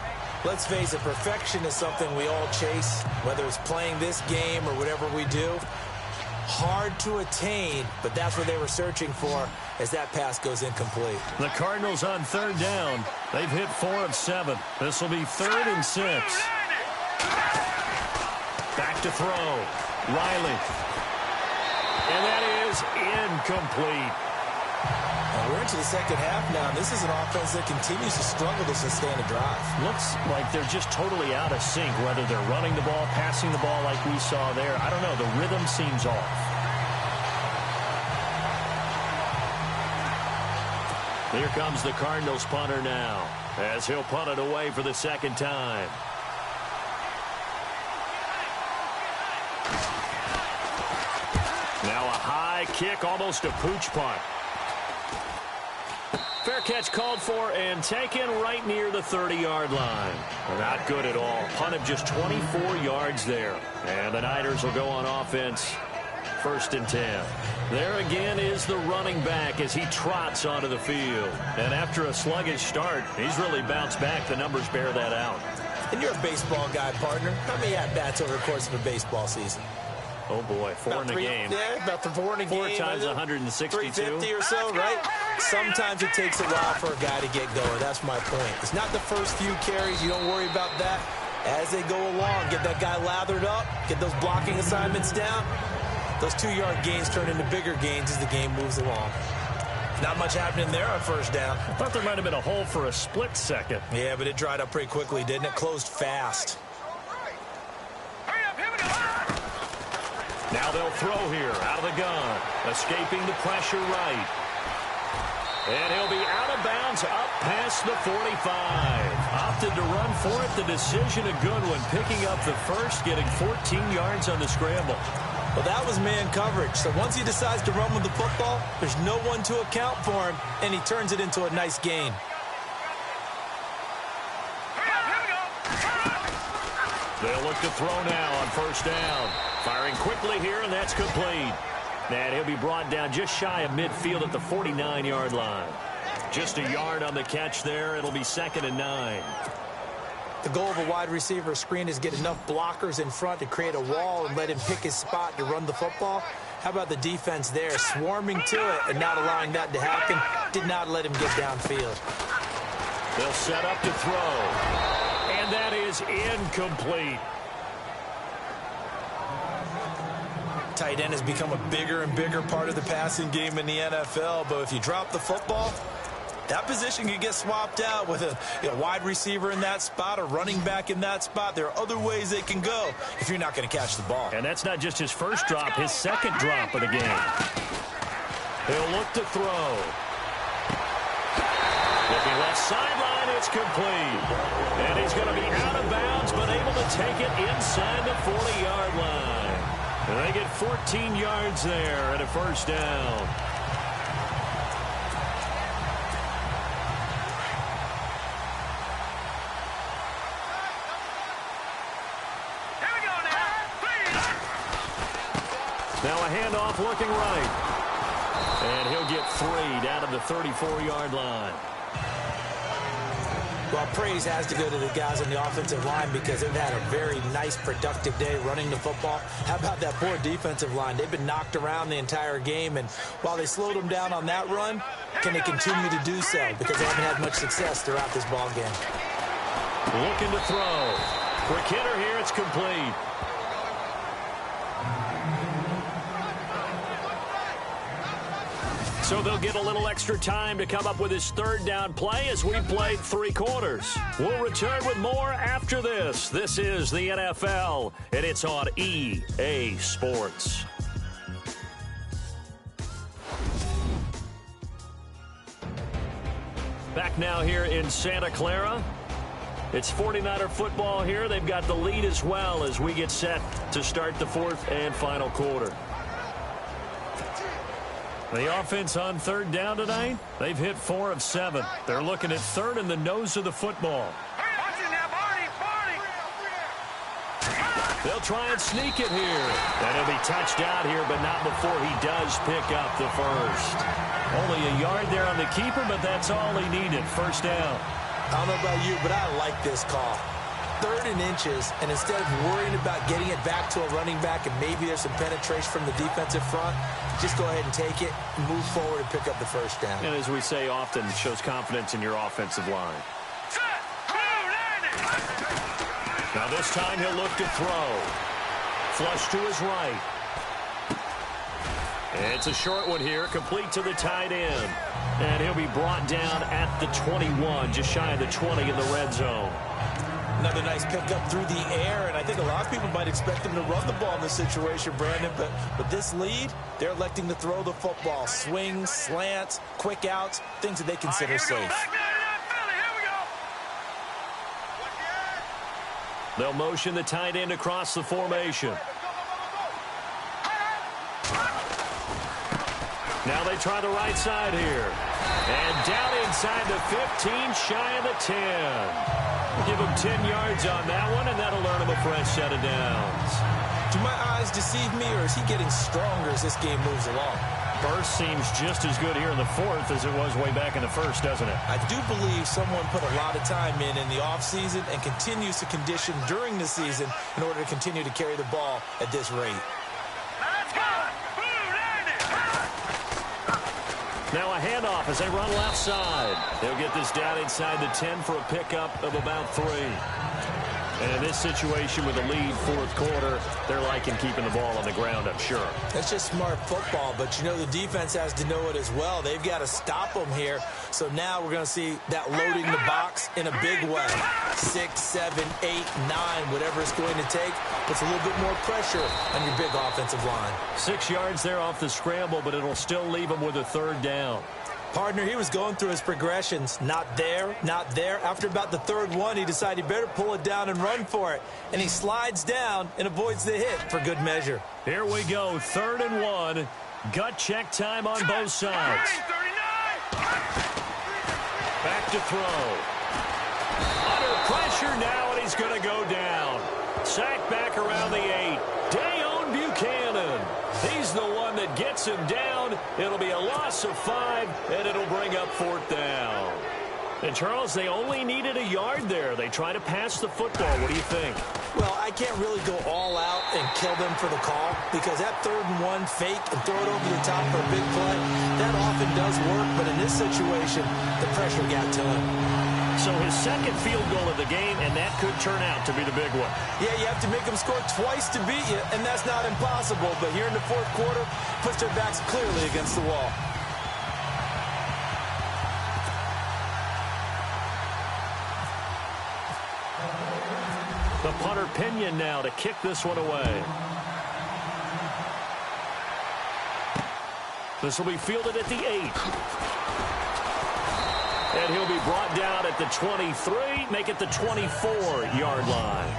Speaker 3: Let's face it, perfection is something we all chase, whether it's playing this game or whatever we do. Hard to attain, but that's what they were searching for as that pass goes incomplete.
Speaker 2: The Cardinals on third down. They've hit 4 of 7. This will be 3rd and 6. Back to throw. Riley. And that is incomplete.
Speaker 3: And we're into the second half now. This is an offense that continues to struggle to sustain a drive.
Speaker 2: Looks like they're just totally out of sync, whether they're running the ball, passing the ball like we saw there. I don't know. The rhythm seems off. Here comes the Cardinals punter now, as he'll punt it away for the second time. Now a high kick, almost a pooch punt. Fair catch called for and taken right near the 30-yard line. Not good at all. Punt of just 24 yards there. And the Niners will go on offense. 1st and 10. There again is the running back as he trots onto the field. And after a sluggish start, he's really bounced back. The numbers bear that out.
Speaker 3: And you're a baseball guy, partner. How many at-bats over the course of a baseball season?
Speaker 2: Oh, boy, 4 in a game.
Speaker 3: Yeah, about 4 in a game.
Speaker 2: 4 times 162.
Speaker 3: 350 or so, right? Sometimes it takes a while for a guy to get going. That's my point. It's not the first few carries. You don't worry about that. As they go along, get that guy lathered up, get those blocking assignments down. Those 2-yard gains turn into bigger gains as the game moves along. Not much happening there on first down.
Speaker 2: I thought there might have been a hole for a split second.
Speaker 3: Yeah, but it dried up pretty quickly, didn't it? Closed fast.
Speaker 2: Now they'll throw here out of the gun. Escaping the pressure right. And he'll be out of bounds up past the 45. Opted to run for it. The decision a good one. Picking up the first, getting 14 yards on the scramble.
Speaker 3: Well, that was man coverage. So once he decides to run with the football, there's no one to account for him, and he turns it into a nice gain.
Speaker 2: They'll look to throw now on first down. Firing quickly here, and that's complete. And he'll be brought down just shy of midfield at the 49-yard line. Just a yard on the catch there. It'll be 2nd and 9.
Speaker 3: The goal of a wide receiver screen is get enough blockers in front to create a wall and let him pick his spot to run the football. How about the defense there, swarming to it and not allowing that to happen? Did not let him get downfield.
Speaker 2: They'll set up to throw. And that is incomplete.
Speaker 3: Tight end has become a bigger and bigger part of the passing game in the NFL, but if you drop the football, that position can get swapped out with a wide receiver in that spot, a running back in that spot. There are other ways they can go if you're not going to catch the ball.
Speaker 2: And that's not just his first drop, his second drop of the game. He'll look to throw. Looking left sideline, it's complete. And he's going to be out of bounds, but able to take it inside the 40-yard line. And they get 14 yards there at a first down. Now a handoff looking right. And he'll get 3 down to the 34-yard line.
Speaker 3: Well, praise has to go to the guys on the offensive line because they've had a very nice, productive day running the football. How about that poor defensive line? They've been knocked around the entire game, and while they slowed them down on that run, can they continue to do so? Because they haven't had much success throughout this ball game.
Speaker 2: Looking to throw. Quick hitter here, it's complete. So they'll get a little extra time to come up with his third down play as we played 3 quarters. We'll return with more after this. This is the NFL, and it's on EA Sports. Back now here in Santa Clara. It's 49er football here. They've got the lead as well as we get set to start the 4th and final quarter. The offense on third down tonight, they've hit 4 of 7. They're looking at third in the nose of the football. They'll try and sneak it here. And he'll be touched out here, but not before he does pick up the first. Only a yard there on the keeper, but that's all he needed. First down.
Speaker 3: I don't know about you, but I like this call. 3rd and inches, and instead of worrying about getting it back to a running back and maybe there's some penetration from the defensive front, just go ahead and take it, move forward, and pick up the first down.
Speaker 2: And as we say often, it shows confidence in your offensive line. Now this time he'll look to throw. Flush to his right. It's a short one here, complete to the tight end. And he'll be brought down at the 21, just shy of the 20 in the red zone.
Speaker 3: Another nice pickup through the air, and I think a lot of people might expect him to run the ball in this situation, Brandon, but with this lead, they're electing to throw the football. Swings, slants, quick outs, things that they consider safe.
Speaker 2: They'll motion the tight end across the formation. Now they try the right side here. And down inside the 15, shy of the 10. Give him 10 yards on that one, and that'll earn him a fresh set of downs.
Speaker 3: Do my eyes deceive me, or is he getting stronger as this game moves along?
Speaker 2: Burst seems just as good here in the 4th as it was way back in the 1st, doesn't it?
Speaker 3: I do believe someone put a lot of time in the offseason and continues to condition during the season in order to continue to carry the ball at this rate.
Speaker 2: Now a handoff as they run left side. They'll get this down inside the 10 for a pickup of about 3. And in this situation with a lead 4th quarter, they're liking keeping the ball on the ground, I'm sure.
Speaker 3: That's just smart football, but you know the defense has to know it as well. They've got to stop them here. So now we're going to see that loading the box in a big way. 6, 7, 8, 9, whatever it's going to take, puts a little bit more pressure on your big offensive line.
Speaker 2: 6 yards there off the scramble, but it'll still leave them with a 3rd down.
Speaker 3: Partner, he was going through his progressions. Not there, not there. After about the 3rd one, he decided he better pull it down and run for it. And he slides down and avoids the hit for good measure.
Speaker 2: Here we go, 3rd and 1. Gut check time on both sides. Back to throw. Under pressure now, and he's going to go down. Sacked back around the 8. Dayon Buchanan. He's the one that gets him down. It'll be a loss of 5, and it'll bring up 4th down. And, Charles, they only needed a yard there. They try to pass the football. What do you think?
Speaker 3: Well, I can't really go all out and kill them for the call because that 3rd and 1 fake and throw it over the top for a big play, that often does work. But in this situation, the pressure got to him.
Speaker 2: So his 2nd field goal of the game, and that could turn out to be the big one.
Speaker 3: Yeah, you have to make them score twice to beat you, and that's not impossible. But here in the 4th quarter, puts their backs clearly against the wall.
Speaker 2: The punter Pinion now to kick this one away. This will be fielded at the 8. And he'll be brought down at the 23, make it the 24-yard line.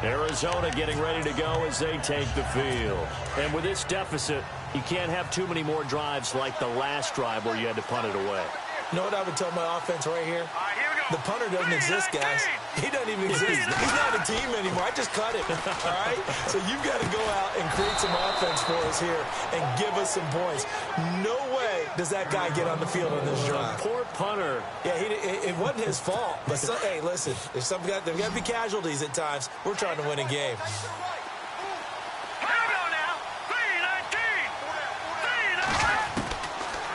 Speaker 2: Arizona getting ready to go as they take the field. And with this deficit, you can't have too many more drives like the last drive where you had to punt it away.
Speaker 3: You know what I would tell my offense right here? The punter doesn't exist, guys. He doesn't even exist. He's not a team anymore. I just cut it, all right? So you've got to go out and create some offense for us here and give us some points. No way does that guy get on the field on this drive.
Speaker 2: Poor punter.
Speaker 3: Yeah, it wasn't his fault. But, hey, listen, there's got to be casualties at times. We're trying to win a game.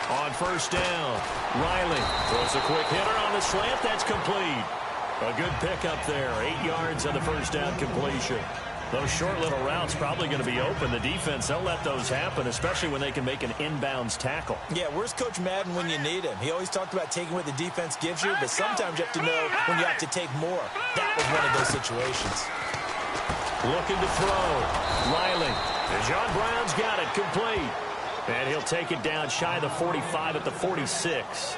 Speaker 2: On 1st down, Riley throws a quick hitter on the slant. That's complete. A good pickup there. 8 yards on the 1st down completion. Those short little routes probably going to be open. The defense, they'll let those happen, especially when they can make an inbounds tackle.
Speaker 3: Yeah, where's Coach Madden when you need him? He always talked about taking what the defense gives you, but sometimes you have to know when you have to take more. That was one of those situations.
Speaker 2: Looking to throw. Riley. And John Brown's got it complete. And he'll take it down shy of the 45 at the 46.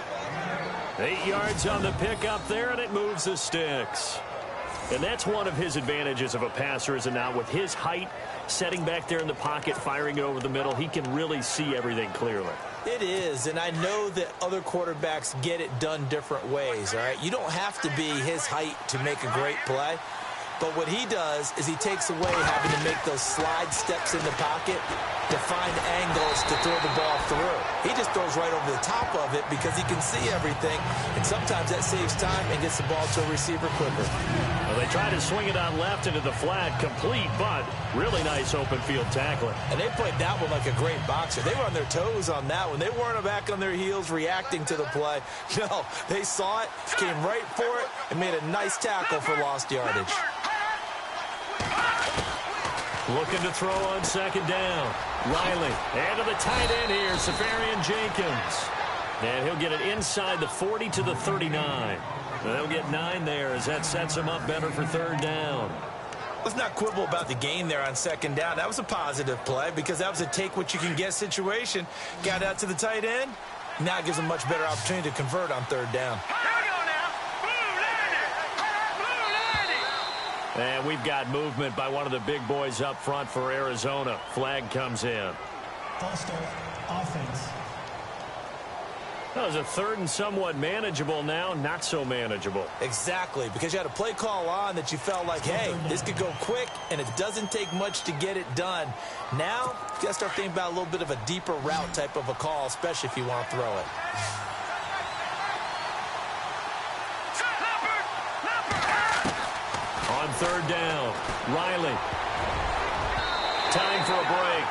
Speaker 2: 8 yards on the pickup there, and it moves the sticks. And that's one of his advantages of a passer, is it not? With his height, setting back there in the pocket, firing it over the middle, he can really see everything clearly.
Speaker 3: It is, and I know that other quarterbacks get it done different ways, all right? You don't have to be his height to make a great play. But what he does is he takes away having to make those slide steps in the pocket to find angles to throw the ball through. He just throws right over the top of it because he can see everything, and sometimes that saves time and gets the ball to a receiver quicker.
Speaker 2: Well, they try to swing it on left into the flat, complete, but really nice open field tackling.
Speaker 3: And they played that one like a great boxer. They were on their toes on that one. They weren't back on their heels reacting to the play. No, they saw it, came right for it, and made a nice tackle for lost yardage.
Speaker 2: Looking to throw on second down. Riley, and to the tight end here, Safarian Jenkins. And he'll get it inside the 40 to the 39. And they'll get 9 there as that sets him up better for third down.
Speaker 3: Let's not quibble about the gain there on second down. That was a positive play because that was a take-what-you-can-get situation. Got out to the tight end. Now it gives him a much better opportunity to convert on third down.
Speaker 2: And we've got movement by one of the big boys up front for Arizona. Flag comes in.
Speaker 7: False start, offense.
Speaker 2: That was a third and somewhat manageable, now not so manageable.
Speaker 3: Exactly, because you had a play call on that you felt like, hey, this could go quick, and it doesn't take much to get it done. Now, you got to start thinking about a little bit of a deeper route type of a call, especially if you want to throw it.
Speaker 2: On third down, Riley. Time for a break.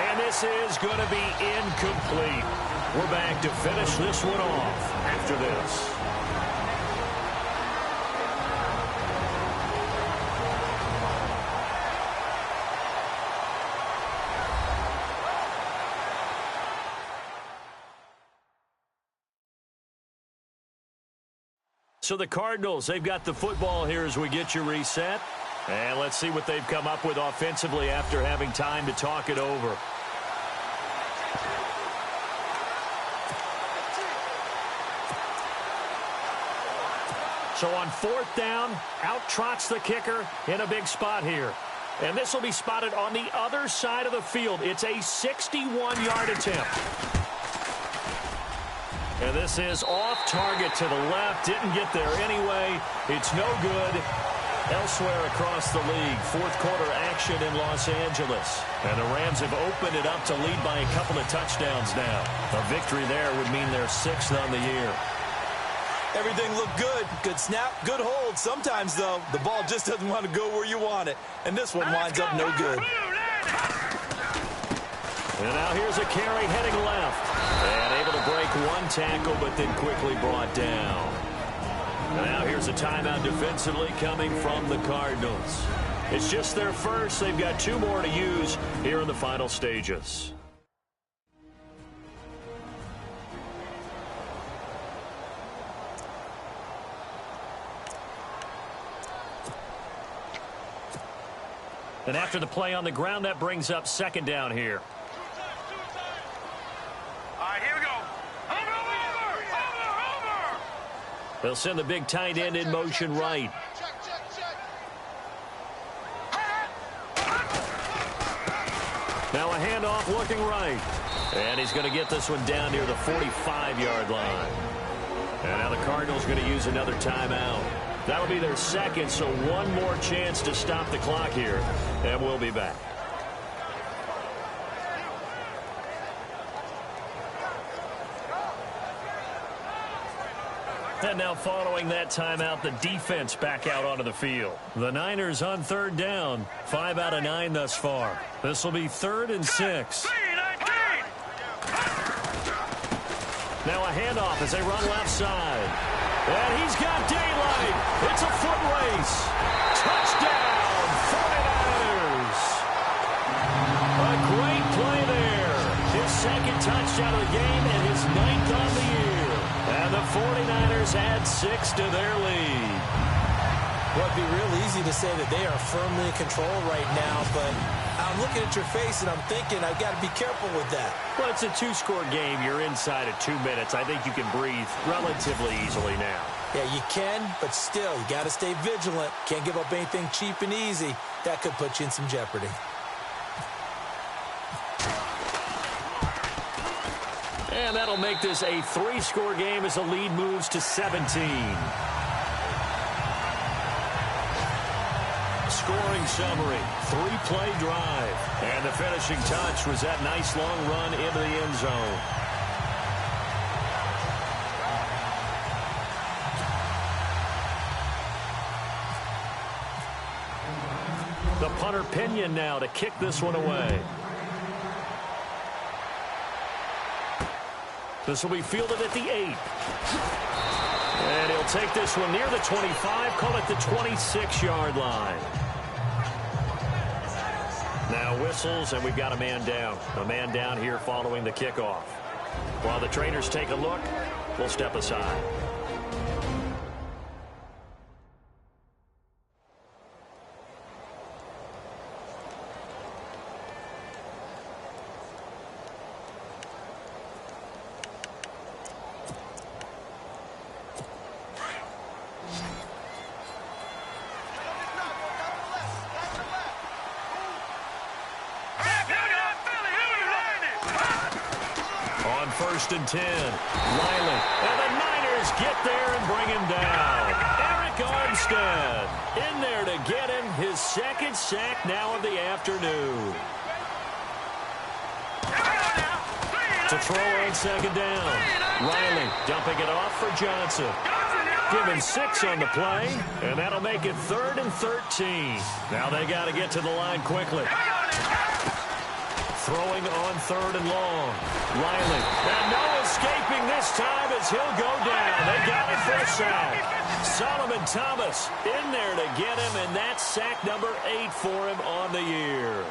Speaker 2: And this is going to be incomplete. We're back to finish this one off after this. So the Cardinals, they've got the football here as we get you reset. And let's see what they've come up with offensively after having time to talk it over. So on fourth down, out trots the kicker in a big spot here. And this will be spotted on the other side of the field. It's a 61-yard attempt. And this is off target to the left. Didn't get there anyway. It's no good. Elsewhere across the league, fourth quarter action in Los Angeles. And the Rams have opened it up to lead by a couple of touchdowns now. A victory there would mean they're 6th on the year.
Speaker 3: Everything looked good. Good snap, good hold. Sometimes, though, the ball just doesn't want to go where you want it. And this one winds up no good.
Speaker 2: And now here's a carry heading left. And able to break one tackle, but then quickly brought down. And now here's a timeout defensively coming from the Cardinals. It's just their first. They've got 2 more to use here in the final stages. And after the play on the ground, that brings up second down here.
Speaker 6: All right, here we go. Over.
Speaker 2: They'll send the big tight end in motion right. Now a handoff looking right. And he's going to get this one down near the 45-yard line. And now the Cardinals going to use another timeout. That'll be their second, so one more chance to stop the clock here. And we'll be back. And now following that timeout, the defense back out onto the field. The Niners on third down. 5 out of 9 thus far. This will be 3rd and 6. Now a handoff as they run left side. And he's got daylight. It's a foot race. Touchdown, 49ers. A great play there. His second touchdown of the game and his 9th on the year. And the 49ers add 6 to their lead.
Speaker 3: Well, it'd be real easy to say that they are firmly in control right now, but I'm looking at your face and I'm thinking I've got to be careful with that.
Speaker 2: Well, it's a 2-score game. You're inside of 2 minutes. I think you can breathe relatively easily now.
Speaker 3: Yeah, you can, but still, you got to stay vigilant. Can't give up anything cheap and easy. That could put you in some jeopardy.
Speaker 2: And that'll make this a 3-score game as the lead moves to 17. Scoring summary, 3-play drive. And the finishing touch was that nice long run into the end zone. The punter Pinion now to kick this one away. This will be fielded at the 8. And he'll take this one near the 25, call it the 26-yard line. Now whistles, and we've got a man down. A man down here following the kickoff. While the trainers take a look, we'll step aside. First and 10. Riley. And the Niners get there and bring him down. Eric Armstead in there to get him his second sack now of the afternoon. To throw on second down. Riley dumping it off for Johnson. Give him 6 on the play, and that'll make it 3rd and 13. Now they got to get to the line quickly. Throwing on 3rd and long. Riley. And no escaping this time as he'll go down. They got him for a sack. Solomon Thomas in there to get him, and that's sack number 8 for him on the year.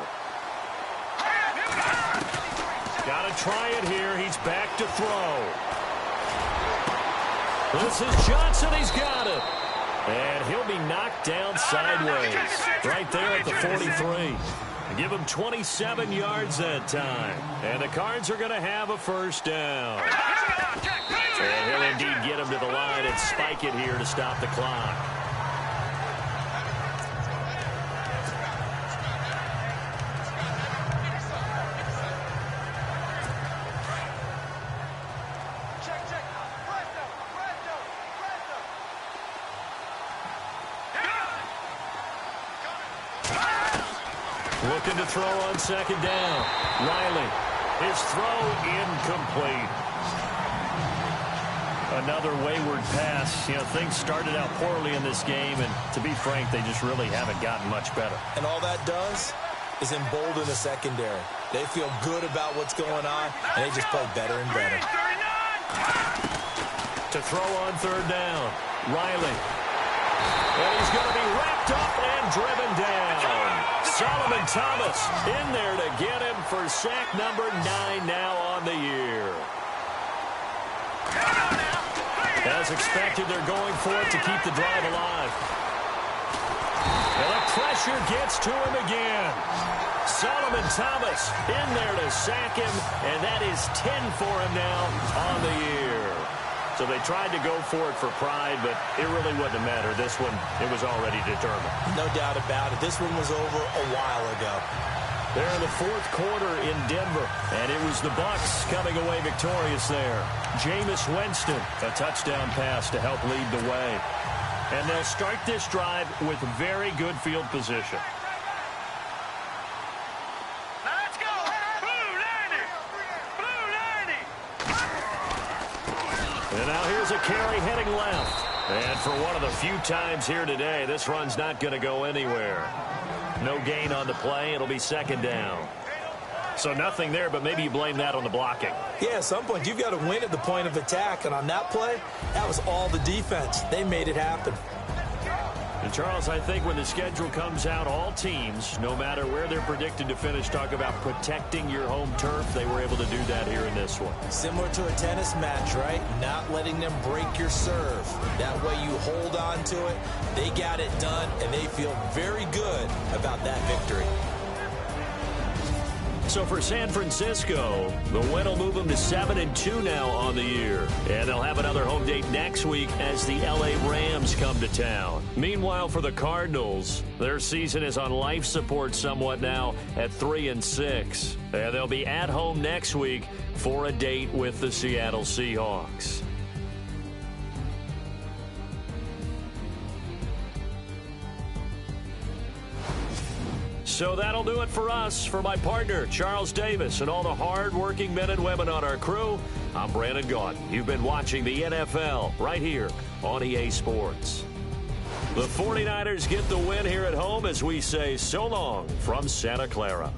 Speaker 2: Got to try it here. He's back to throw. This is Johnson. He's got it. And he'll be knocked down sideways. Right there at the 43. Give him 27 yards that time. And the Cards are going to have a first down. And he'll indeed get him to the line and spike it here to stop the clock. Looking to throw on second down. Riley. His throw incomplete. Another wayward pass. You know, things started out poorly in this game, and to be frank, they just really haven't gotten much better.
Speaker 3: And all that does is embolden the secondary. They feel good about what's going on, and they just play better and better.
Speaker 2: To throw on third down. Riley. And he's going to be wrapped up and driven down. Solomon Thomas in there to get him for sack number 9 now on the year. As expected, they're going for it to keep the drive alive. And the pressure gets to him again. Solomon Thomas in there to sack him, and that is 10 for him now on the year. So they tried to go for it for pride, but it really wouldn't have mattered. This one, it was already determined.
Speaker 3: No doubt about it. This one was over a while ago.
Speaker 2: They're in the 4th quarter in Denver, and it was the Bucs coming away victorious there. Jameis Winston, a touchdown pass to help lead the way. And they'll start this drive with very good field position. And now here's a carry heading left. And for one of the few times here today, this run's not going to go anywhere. No gain on the play. It'll be second down. So nothing there, but maybe you blame that on the blocking.
Speaker 3: Yeah, at some point, you've got to win at the point of attack. And on that play, that was all the defense. They made it happen.
Speaker 2: And Charles, I think when the schedule comes out, all teams, no matter where they're predicted to finish, talk about protecting your home turf. They were able to do that here in this one.
Speaker 3: Similar to a tennis match, right? Not letting them break your serve. That way you hold on to it. They got it done, and they feel very good about that victory.
Speaker 2: So for San Francisco, the win will move them to 7-2 now on the year. And they'll have another home date next week as the L.A. Rams come to town. Meanwhile, for the Cardinals, their season is on life support somewhat now at 3-6. And they'll be at home next week for a date with the Seattle Seahawks. So that'll do it for us. For my partner, Charles Davis, and all the hard-working men and women on our crew, I'm Brandon Gaudin. You've been watching the NFL right here on EA Sports. The 49ers get the win here at home as we say so long from Santa Clara.